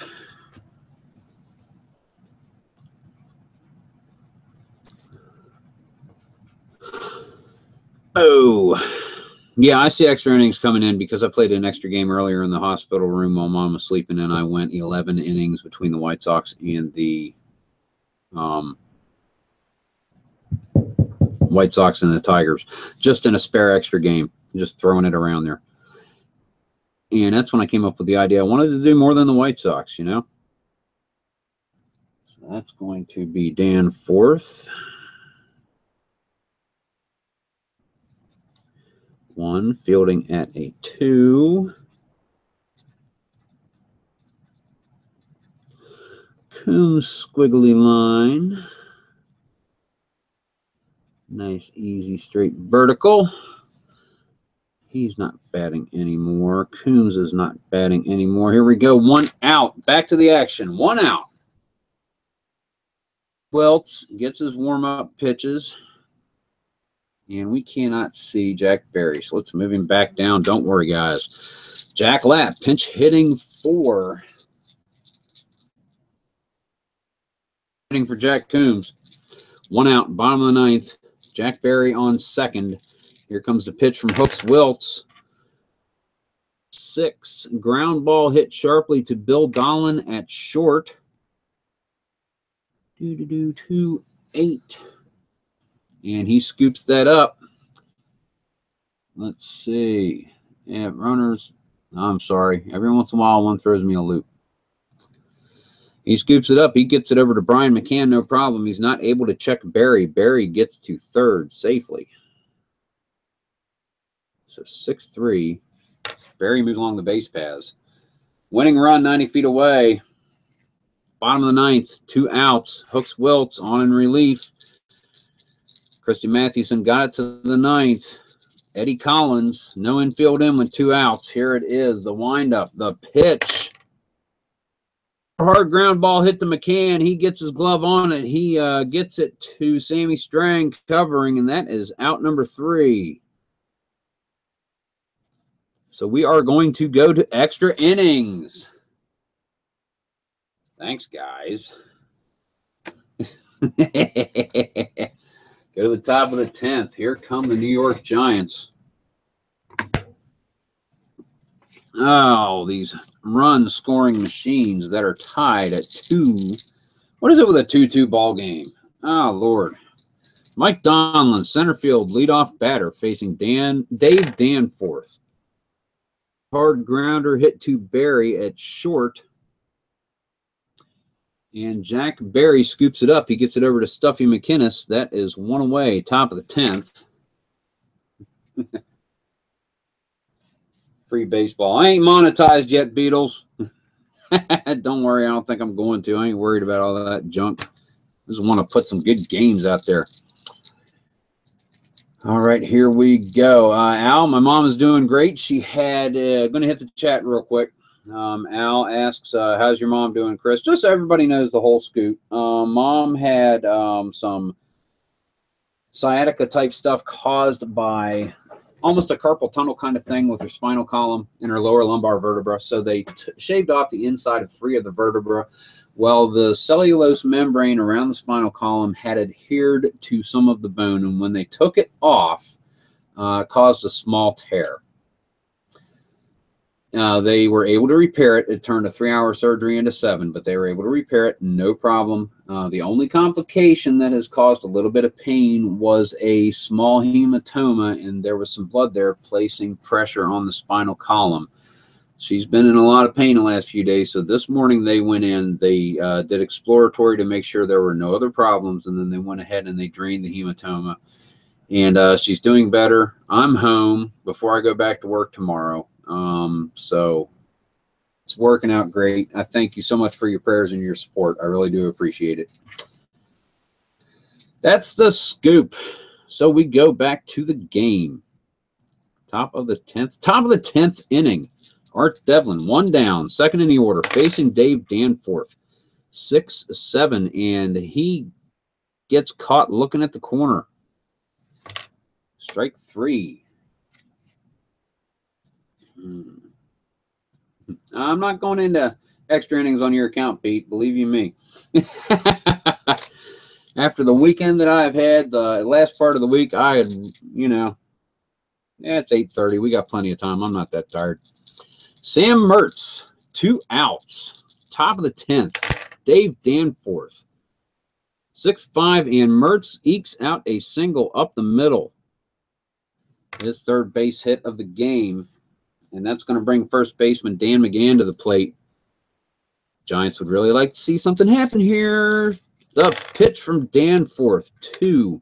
Oh. Yeah, I see extra innings coming in because I played an extra game earlier in the hospital room while Mom was sleeping, and I went 11 innings between the White Sox and the White Sox and the Tigers, just in a spare extra game, just throwing it around there. And that's when I came up with the idea. I wanted to do more than the White Sox, you know. So that's going to be Danforth. 1, fielding at a 2. Coombs squiggly line. Nice, easy, straight vertical. He's not batting anymore. Coombs is not batting anymore. Here we go. 1 out. Back to the action. 1 out. Welts gets his warm-up pitches. And we cannot see Jack Berry. So let's move him back down. Don't worry, guys. Jack Lapp, pinch hitting for Jack Coombs. 1 out, bottom of the 9th. Jack Berry on second. Here comes the pitch from Hooks Wiltz. 6. Ground ball hit sharply to Bill Dolan at short. 2-8. And he scoops that up. Let's see. Yeah, runners. I'm sorry. Every once in a while, one throws me a loop. He scoops it up. He gets it over to Brian McCann, no problem. He's not able to check Barry. Barry gets to third safely. So 6-3. Barry moves along the base paths. Winning run 90 feet away. Bottom of the ninth, 2 outs. Hooks Wiltz on in relief. Christy Mathewson got it to the ninth. Eddie Collins, no infield in with 2 outs. Here it is, the windup, the pitch. Hard ground ball hit to McCann. He gets his glove on it. He gets it to Sammy Strang covering, and that is out number 3. So we are going to go to extra innings. Thanks, guys. Go to the top of the 10th. Here come the New York Giants. Oh, these run-scoring machines that are tied at 2. What is it with a 2-2 ball game? Oh, Lord. Mike Donlin, center field, leadoff batter, facing Dave Danforth. Hard grounder hit to Barry at short. And Jack Barry scoops it up. He gets it over to Stuffy McInnes. That is 1 away, top of the 10th. Free baseball. I ain't monetized yet, Beatles. Don't worry, I don't think I'm going to. I ain't worried about all that junk. I just want to put some good games out there. All right, here we go. Al, my mom is doing great. She had, going to hit the chat real quick. Al asks, how's your mom doing, Chris? Just so everybody knows the whole scoop. Mom had some sciatica type stuff caused by almost a carpal tunnel kind of thing with her spinal column and her lower lumbar vertebra. So they shaved off the inside of 3 of the vertebra. Well, the cellulose membrane around the spinal column had adhered to some of the bone, and when they took it off, caused a small tear. They were able to repair it. It turned a 3-hour surgery into 7, but they were able to repair it, no problem. The only complication that has caused a little bit of pain was a small hematoma, and there was some blood there placing pressure on the spinal column. She's been in a lot of pain the last few days, so this morning they went in. They did exploratory to make sure there were no other problems, and then they went ahead and they drained the hematoma. And she's doing better. I'm home before I go back to work tomorrow. So it's working out great. I thank you so much for your prayers and your support. I really do appreciate it. That's the scoop. So we go back to the game. Top of the 10th inning. Art Devlin, 1 down, second in the order, facing Dave Danforth. 6-7, and he gets caught looking at the corner. Strike 3. I'm not going into extra innings on your account, Pete. Believe you me. After the weekend that I've had, the last part of the week, I had, yeah, it's 8:30. We got plenty of time. I'm not that tired. Sam Mertz, 2 outs. Top of the 10th. Dave Danforth. 6-5, and Mertz ekes out a single up the middle. His 3rd base hit of the game. And that's going to bring first baseman Dan McGann to the plate. Giants would really like to see something happen here. The pitch from Danforth, 2-7,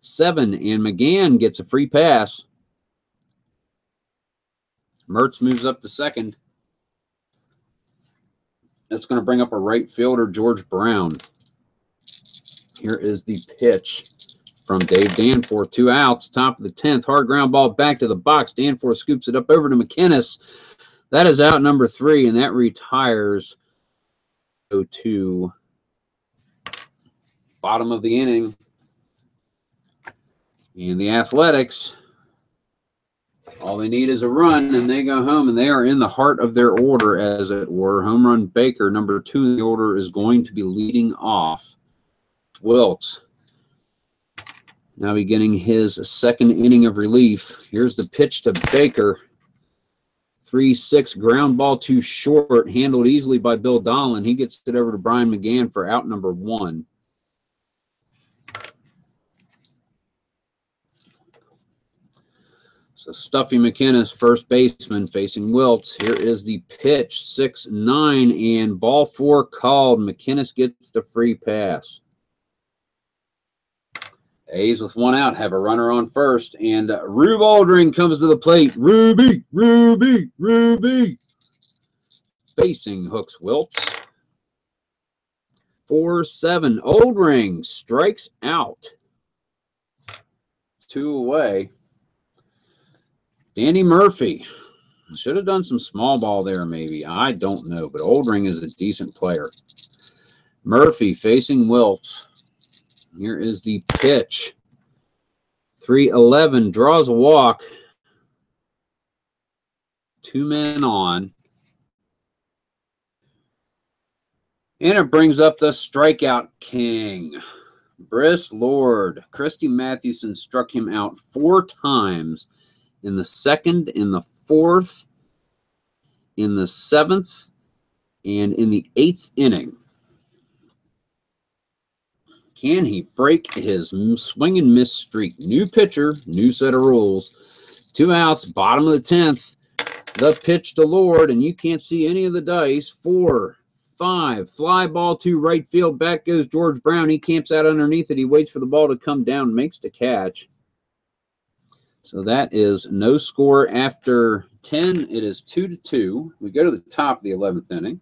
and McGann gets a free pass. Mertz moves up to second. That's going to bring up a right fielder, George Brown. Here is the pitch from Dave Danforth. 2 outs, top of the 10th. Hard ground ball back to the box. Danforth scoops it up over to McInnes. That is out number 3, and that retires. Go to bottom of the inning. And the Athletics, all they need is a run, and they go home, and they are in the heart of their order, as it were. Home run Baker, number 2 in the order, is going to be leading off. Wiltz now beginning his 2nd inning of relief. Here's the pitch to Baker. 3-6, ground ball too short, handled easily by Bill Donlin. He gets it over to Brian McGann for out number 1. So So Stuffy McInnes, first baseman, facing Wiltz. Here is the pitch, 6-9, and ball 4 called. McInnes gets the free pass. A's with 1 out have a runner on first, and Rube Aldring comes to the plate. Ruby, Ruby, Ruby. Facing hooks Wiltz. 4-7. Aldring strikes out. 2 away. Danny Murphy. Should have done some small ball there, maybe. I don't know, but Aldring is a decent player. Murphy facing Wiltz. Here is the pitch. 3-11, draws a walk. 2 men on. And it brings up the strikeout king, Briss Lord. Christy Mathewson struck him out 4 times in the 2nd, in the 4th, in the 7th, and in the 8th inning. Can he break his swing and miss streak? New pitcher, new set of rules. 2 outs, bottom of the 10th. The pitch to Lord, and you can't see any of the dice. 4, 5, fly ball to right field. Back goes George Brown. He camps out underneath it. He waits for the ball to come down, makes the catch. So that is no score after 10. It is 2-2. We go to the top of the 11th inning.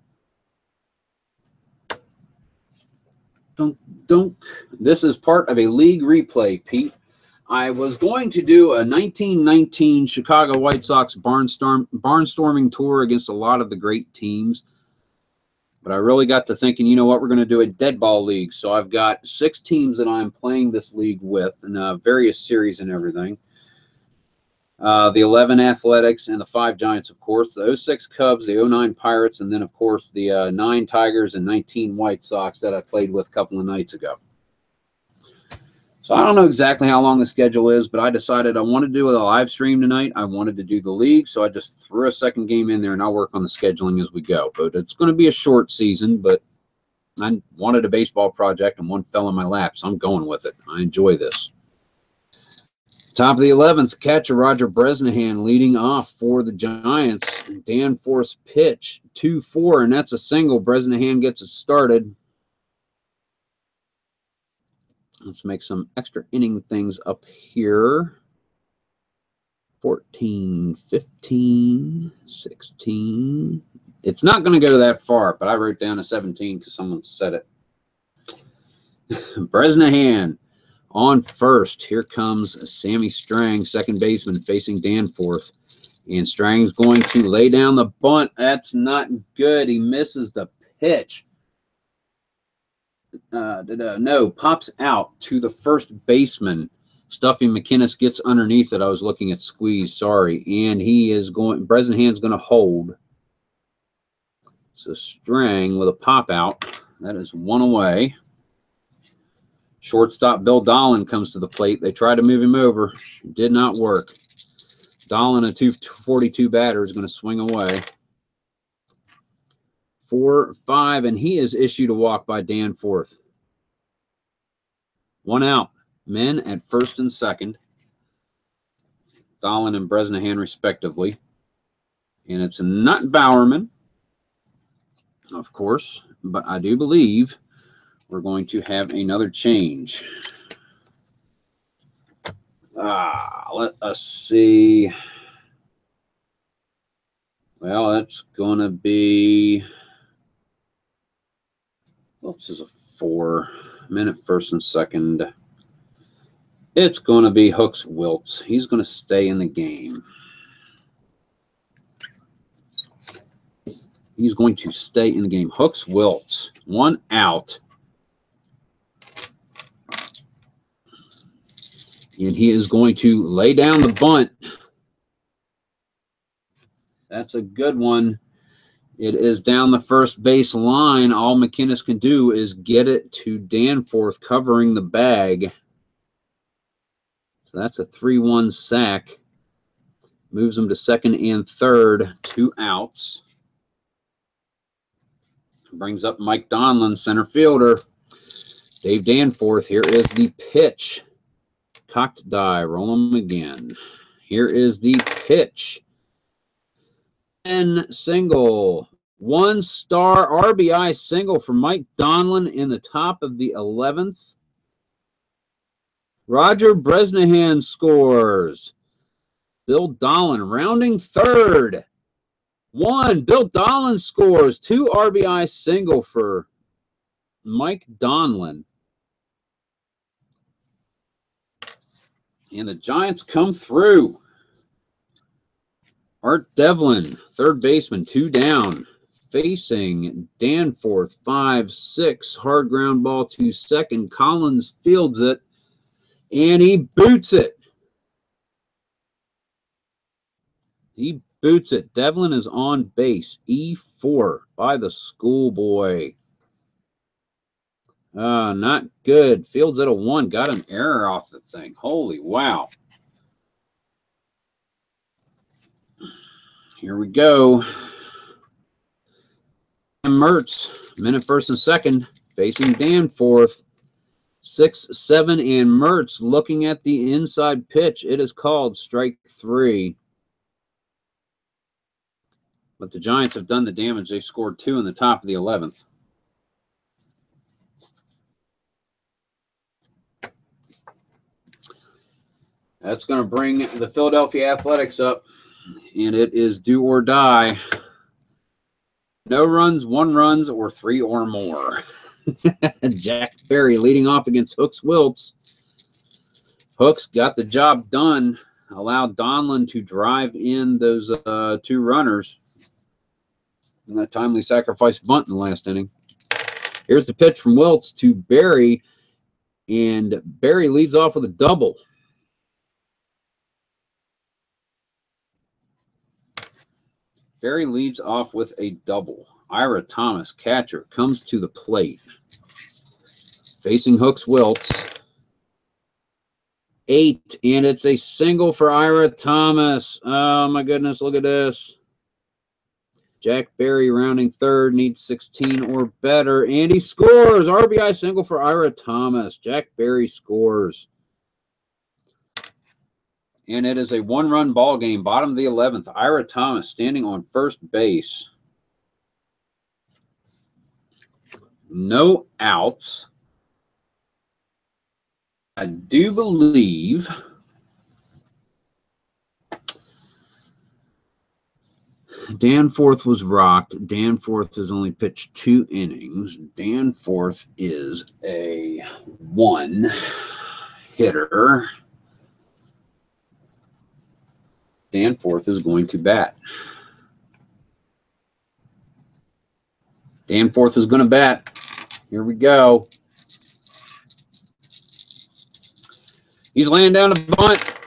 Dunk, dunk. This is part of a league replay, Pete. I was going to do a 1919 Chicago White Sox barnstorming tour against a lot of the great teams. But I really got to thinking, you know what, we're going to do a Deadball League. So I've got 6 teams that I'm playing this league with in various series and everything. The 11 Athletics and the 5 Giants, of course. The 06 Cubs, the 09 Pirates, and then, of course, the 9 Tigers and 19 White Sox that I played with a couple of nights ago. So I don't know exactly how long the schedule is, but I decided I wanted to do a live stream tonight. I wanted to do the league, so I just threw a second game in there, and I'll work on the scheduling as we go. But it's going to be a short season, but I wanted a baseball project, and one fell in my lap, so I'm going with it. I enjoy this. Top of the 11th, catcher Roger Bresnahan leading off for the Giants. Danforth's pitch, 2-4, and that's a single. Bresnahan gets it started. Let's make some extra inning things up here. 14, 15, 16. It's not going to go that far, but I wrote down a 17 because someone said it. Bresnahan on first. Here comes Sammy Strang, second baseman, facing Danforth. And Strang's going to lay down the bunt. That's not good. He misses the pitch. No, pops out to the first baseman. Stuffy McInnes gets underneath it. I was looking at squeeze, sorry. And he is going, Bresnahan's going to hold. So Strang with a pop out. That is 1 away. Shortstop Bill Dolan comes to the plate. They try to move him over. It did not work. Dolan, a 242 batter, is going to swing away. 4-5, and he is issued a walk by Danforth. 1 out. Men at first and second. Dolan and Bresnahan, respectively. And it's not Bowerman, of course, but I do believe we're going to have another change. Let us see. Well, that's going to be... Well, this is a 4. Men at first and second. It's going to be Hooks Wiltz. He's going to stay in the game. He's going to stay in the game. Hooks Wiltz. 1 out. And he is going to lay down the bunt. That's a good one. It is down the first base line. All McInnes can do is get it to Danforth, covering the bag. So that's a 3-1 sack. Moves him to second and third. 2 outs. Brings up Mike Donlin, center fielder. Dave Danforth, here is the pitch. Cocked die, roll him again. Here is the pitch. And single. 1-star RBI single for Mike Donlin in the top of the 11th. Roger Bresnahan scores. Bill Donlin rounding third. 1. Bill Donlin scores. 2 RBI single for Mike Donlin. And the Giants come through. Art Devlin, third baseman, 2 down. Facing Danforth, 5-6. Hard ground ball to second. Collins fields it, and he boots it. He boots it. Devlin is on base. E4 by the schoolboy. Not good. Fields at a 1. Got an error off the thing. Holy wow. Here we go. And Mertz, minute first and second, facing Danforth. 6-7, and Mertz looking at the inside pitch. It is called strike 3. But the Giants have done the damage. They scored 2 in the top of the 11th. That's going to bring the Philadelphia Athletics up, and it is do or die. No runs, 1 runs, or 3 or more. Jack Berry leading off against Hooks Wiltz. Hooks got the job done, allowed Donlin to drive in those 2 runners. And that timely sacrifice bunt in the last inning. Here's the pitch from Wiltz to Berry, and Berry leads off with a double. Berry leads off with a double. Ira Thomas, catcher, comes to the plate. Facing Hooks Wiltz. 8, and it's a single for Ira Thomas. Oh, my goodness, look at this. Jack Berry rounding third, needs 16 or better, and he scores. RBI single for Ira Thomas. Jack Berry scores. And it is a 1-run ball game, bottom of the 11th. Ira Thomas standing on first base. No outs. I do believe Danforth was rocked. Danforth has only pitched 2 innings. Danforth is a 1 hitter. Danforth is going to bat. Danforth is going to bat. Here we go. He's laying down a bunt.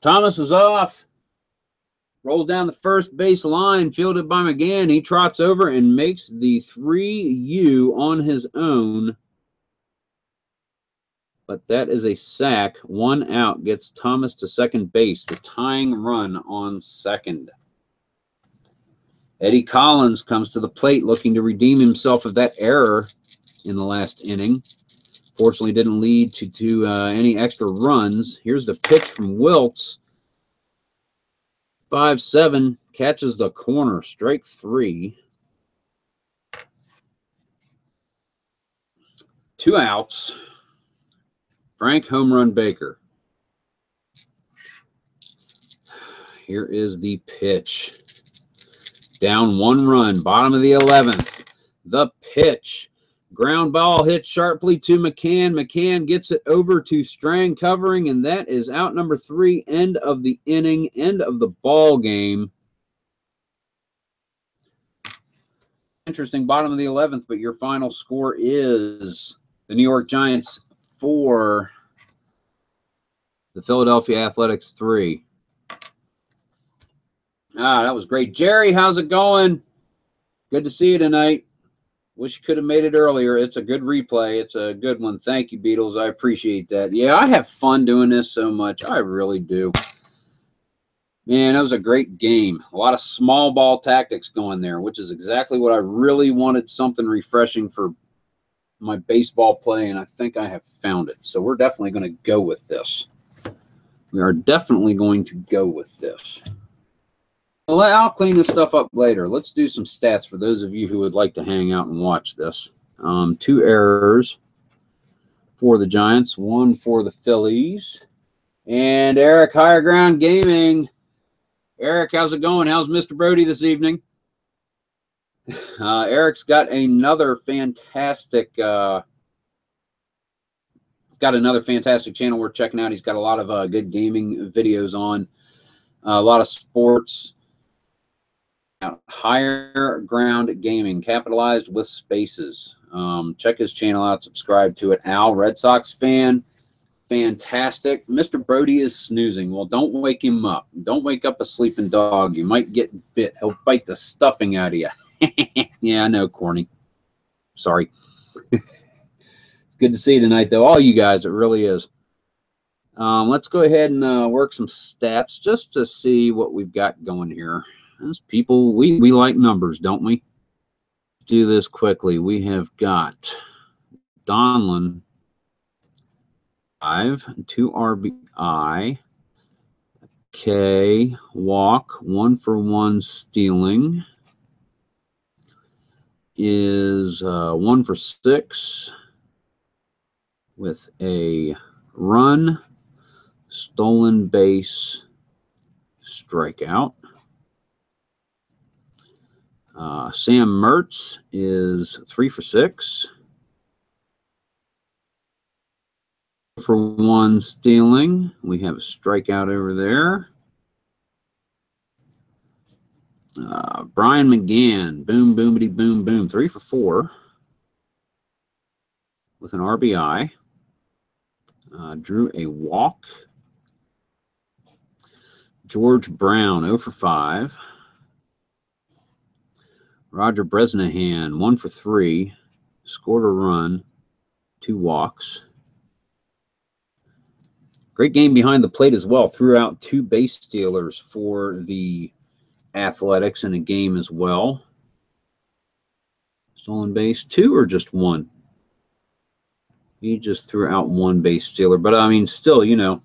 Thomas is off. Rolls down the first base line, fielded by McGann. He trots over and makes the 3U on his own. But that is a sack. 1 out gets Thomas to second base. The tying run on second. Eddie Collins comes to the plate looking to redeem himself of that error in the last inning. Fortunately, didn't lead to any extra runs. Here's the pitch from Wiltz. 5-7, catches the corner, strike 3. 2 outs. Frank Home Run Baker. Here is the pitch. Down 1 run, bottom of the 11th. The pitch. Ground ball hit sharply to McCann. McCann gets it over to Strang covering, and that is out number 3, end of the inning, end of the ball game. Interesting, bottom of the 11th, but your final score is the New York Giants 4, the Philadelphia Athletics 3. That was great. Jerry, how's it going? Good to see you tonight. Wish you could have made it earlier. It's a good replay. It's a good one. Thank you, Beatles. I appreciate that. Yeah, I have fun doing this so much. I really do. Man, that was a great game. A lot of small ball tactics going there, which is exactly what I really wanted, something refreshing for my baseball play, and I think I have found it. So we're definitely going to go with this. we are definitely going to go with this. Well, I'll clean this stuff up later. Let's do some stats for those of you who would like to hang out and watch this. 2 errors for the Giants, 1 for the Phillies. And Eric, Higher Ground Gaming. Eric, how's it going? How's Mr. Brody this evening? Eric's got another fantastic channel worth checking out. He's got a lot of good gaming videos on, a lot of sports. Higher Ground Gaming, capitalized with spaces. Check his channel out, subscribe to it. Al, Red Sox fan, fantastic. Mr. Brody is snoozing. Well, don't wake him up. Don't wake up a sleeping dog. You might get bit. He'll bite the stuffing out of you. Yeah, I know, corny. Sorry. It's good to see you tonight, though. All you guys, it really is. Let's go ahead and work some stats just to see what we've got going here. As people, we like numbers, don't we? Do this quickly. We have got Donlin, 5, 2 RBI. Okay, walk, 1 for 1 stealing. Is 1 for 6 with a run, stolen base, strikeout. Sam Mertz is 3 for 6 for 1 stealing. We have a strikeout over there. Brian McGann, boom, boomity, boom, boom, 3 for 4 with an RBI. Drew a walk. George Brown, 0 for 5. Roger Bresnahan, 1 for 3, scored a run, 2 walks. Great game behind the plate as well. Threw out 2 base stealers for the Athletics in a game as well. Stolen base, 2 or just 1? He just threw out 1 base stealer. But, I mean, still, you know,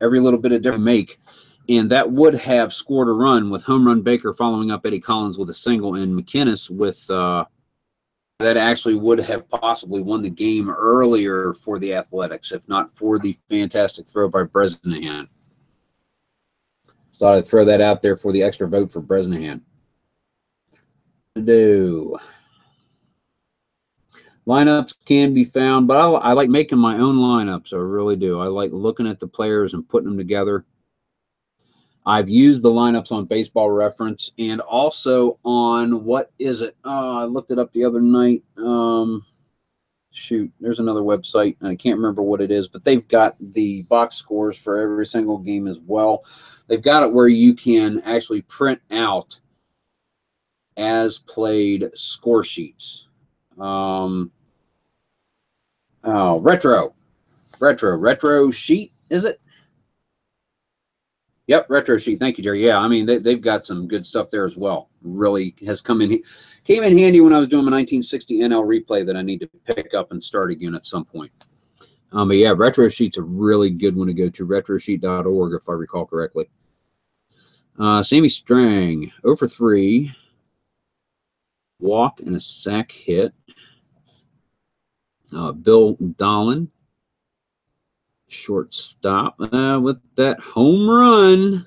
every little bit of different make. And that would have scored a run with Home Run Baker following up Eddie Collins with a single, and McInnes with that actually would have possibly won the game earlier for the Athletics, if not for the fantastic throw by Bresnahan. Thought I'd throw that out there for the extra vote for Bresnahan. Lineups can be found, but I like making my own lineups. I really do. I like looking at the players and putting them together. I've used the lineups on Baseball Reference and also on, what is it? I looked it up the other night. Shoot, there's another website, and I can't remember what it is, but they've got the box scores for every single game as well. They've got it where you can actually print out as played score sheets. Retro sheet, is it? Yep, retro sheet. Thank you, Jerry. Yeah, I mean, they've got some good stuff there as well. Really has came in handy when I was doing my 1960 NL replay that I need to pick up and start again at some point. But yeah, retro sheet's a really good one to go to. Retrosheet.org, if I recall correctly. Sammy Strang, 0 for 3. Walk and a sack hit. Bill Dolan, shortstop, with that home run.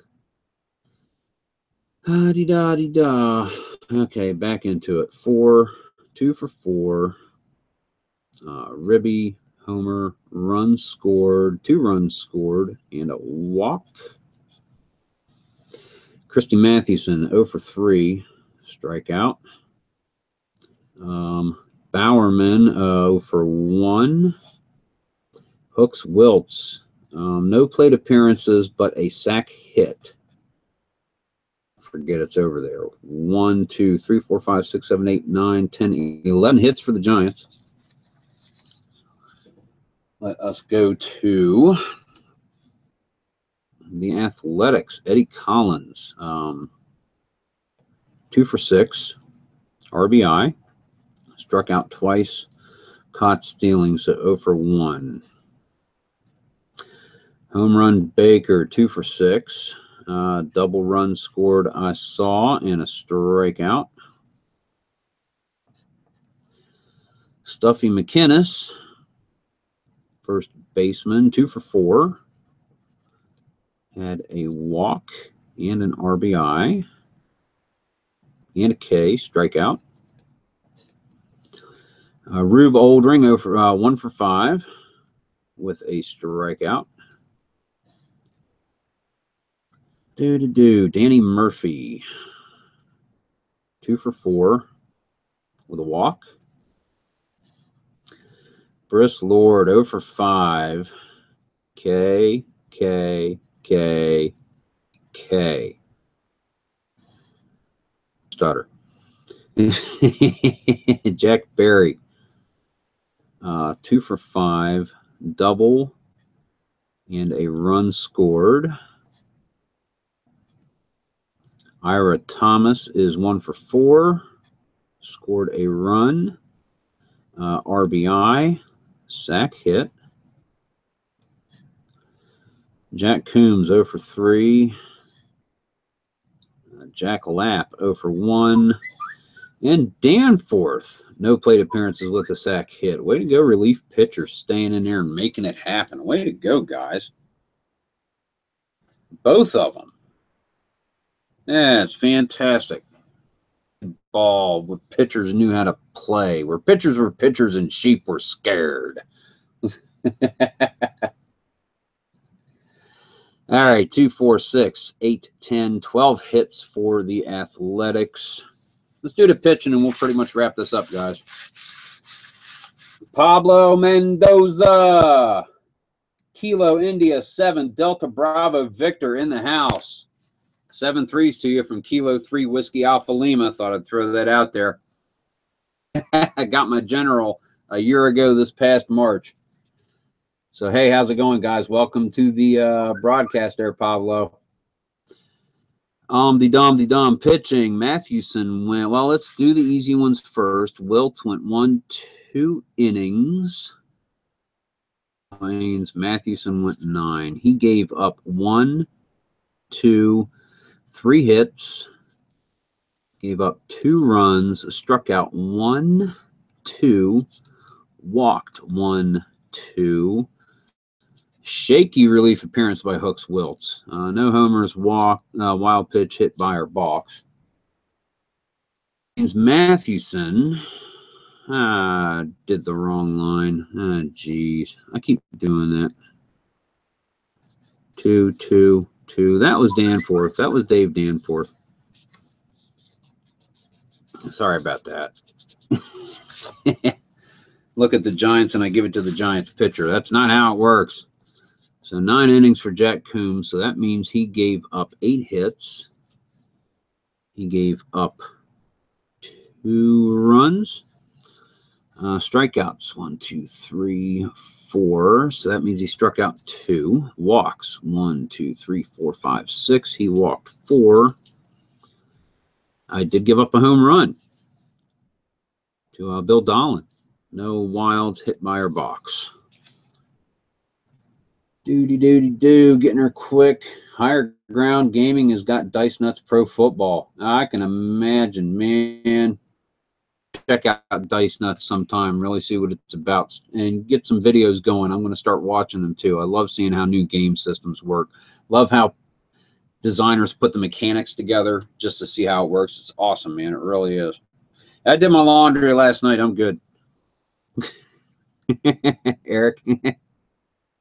Da-dee-da-dee-da. Okay, back into it. 2 for 4. Ribby, homer, run scored, 2 runs scored, and a walk. Christy Mathewson, 0 for 3, strikeout. Bowerman, 0 for 1. Hooks Wiltz, no plate appearances, but a sack hit. Forget it's over there. 1, 2, 3, 4, 5, 6, 7, 8, 9, 10, 11 hits for the Giants. Let us go to the Athletics. Eddie Collins, 2 for 6, RBI, struck out twice, caught stealing, so 0 for 1. Home run Baker, 2 for 6. Double run scored I saw and a strikeout. Stuffy McInnes, first baseman, 2 for 4. Had a walk and an RBI and a K, strikeout. Rube Oldring, 1 for 5 with a strikeout. Danny Murphy, 2 for 4 with a walk. Briss Lord, 0 for 5. K. Stutter. Jack Berry, 2 for 5, double, and a run scored. Ira Thomas is 1 for 4, scored a run, RBI, sack hit. Jack Coombs, 0 for 3. Jack Lapp, 0 for 1. And Danforth, no plate appearances with a sack hit. Way to go, relief pitcher, staying in there and making it happen. Way to go, guys. Both of them. Yeah, it's fantastic. Ball with pitchers knew how to play. Where pitchers were pitchers and sheep were scared. All right, 2, 4, 6, 8, 10, 12 hits for the Athletics. Let's do the pitching, and we'll pretty much wrap this up, guys. Pablo Mendoza. Kilo India 7, Delta Bravo Victor in the house. 7 3s to you from Kilo 3 Whiskey Alpha Lima. Thought I'd throw that out there. I got my general a year ago this past March. So, hey, how's it going, guys? Welcome to the broadcast there, Pablo. Dom pitching. Mathewson went, well, let's do the easy ones first. Wiltz went 1, 2 innings. Mathewson went 9. He gave up 1, 2, 3 hits. Gave up 2 runs. Struck out 1, 2. Walked 1, 2. Shaky relief appearance by Hooks Wiltz. No homers, walk, wild pitch, hit by or box. Mathewson did the wrong line. Geez. I keep doing that. 2, 2, 2. That was Danforth. That was Dave Danforth. Sorry about that. Look at the Giants and I give it to the Giants pitcher. That's not how it works. So 9 innings for Jack Coombs. So that means he gave up 8 hits. He gave up 2 runs. Strikeouts, 1, 2, 3, 4. So that means he struck out 2. Walks, 1, 2, 3, 4, 5, 6. He walked 4. I did give up a home run to Bill Dolan. No wilds, hit by or box. Getting her quick. Higher Ground Gaming has got Dice Nuts Pro Football. I can imagine, man. Check out Dice Nuts sometime. Really see what it's about and get some videos going. I'm going to start watching them too. I love seeing how new game systems work. Love how designers put the mechanics together just to see how it works. It's awesome, man. It really is. I did my laundry last night. I'm good. Eric.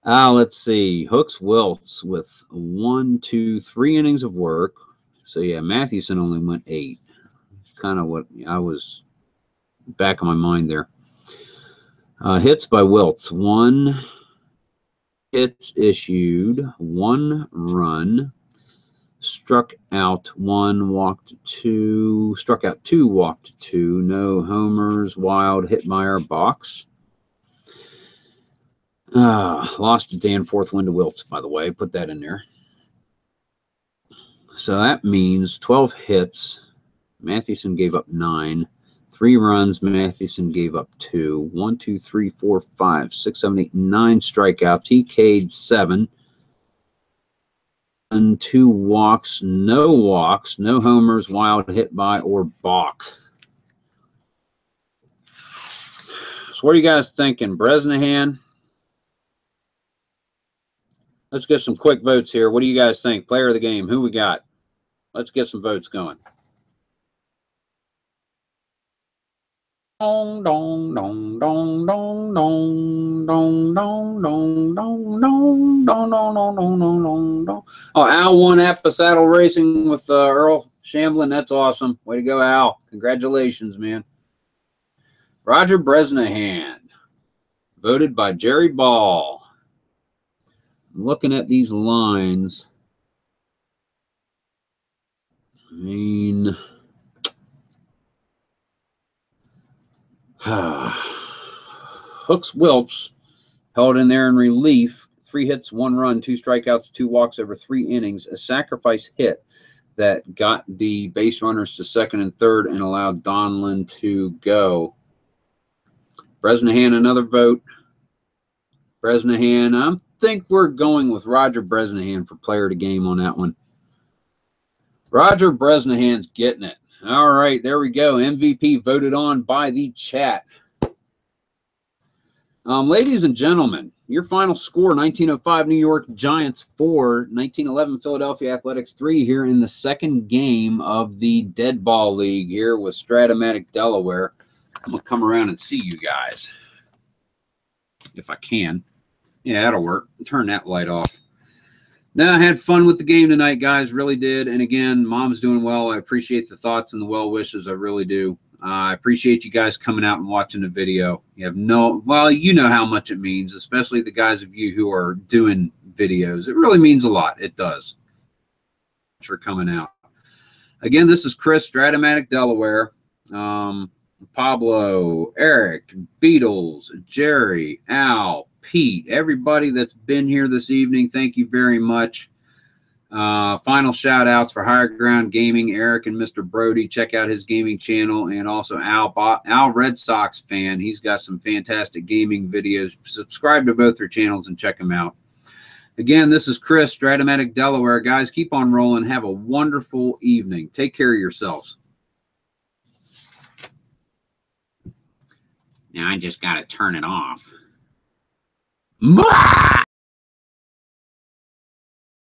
Let's see. Hooks Wiltz with 1, 2, 3 innings of work. So, yeah, Mathewson only went 8. It's kind of what I was back of my mind there. Hits by Wiltz. 1 hits issued. 1 run. Struck out 1, walked 2. Struck out 2, walked 2. No homers, wild, hit by or box. Lost to Danforth, win to Wiltz, by the way. Put that in there. So that means 12 hits. Mathewson gave up 9. 3 runs. Mathewson gave up 2. 1, 2, 3, 4, 5, 6, 7, 8, 9 strikeouts. He K'd 7. 2 walks, no homers, wild, hit by, or balk. So what are you guys thinking? Bresnahan? Let's get some quick votes here. What do you guys think? Player of the game, who we got? Let's get some votes going. Dong, dong, dong, dong, dong, dong, dong, dong, dong, dong, dong, dong, dong, dong, dong, dong, dong. Oh, Al won at Saddle Racing with Earl Shamblin. That's awesome. Way to go, Al. Congratulations, man. Roger Bresnahan, voted by Jerry Ball. I'm looking at these lines. I mean, Hooks Wilps held in there in relief. 3 hits, 1 run, 2 strikeouts, 2 walks over 3 innings. A sacrifice hit that got the base runners to second and third and allowed Donlin to go. Bresnahan, another vote. Bresnahan, I think we're going with Roger Bresnahan for player of the game on that one. Roger Bresnahan's getting it. All right, there we go. MVP voted on by the chat. Ladies and gentlemen, your final score, 1905 New York Giants 4, 1911 Philadelphia Athletics 3 here in the second game of the Deadball League here with Strat-o-matic Delaware. I'm going to come around and see you guys if I can. Yeah, that'll work. Turn that light off. Now, I had fun with the game tonight, guys. Really did. And again, Mom's doing well. I appreciate the thoughts and the well wishes. I really do. I appreciate you guys coming out and watching the video. You have well, you know how much it means, especially the guys of you who are doing videos. It really means a lot. It does. Thanks for coming out. Again, this is Chris, Strat-o-matic Delaware. Pablo, Eric, Beatles, Jerry, Al, Pete, everybody that's been here this evening, thank you very much. Final shout outs for Higher Ground Gaming, Eric and Mr. Brody. Check out his gaming channel, and also Al Red Sox fan. He's got some fantastic gaming videos. Subscribe to both their channels and check them out. Again, this is Chris, Strat-o-matic Delaware. Guys, keep on rolling. Have a wonderful evening. Take care of yourselves. Now I just got to turn it off.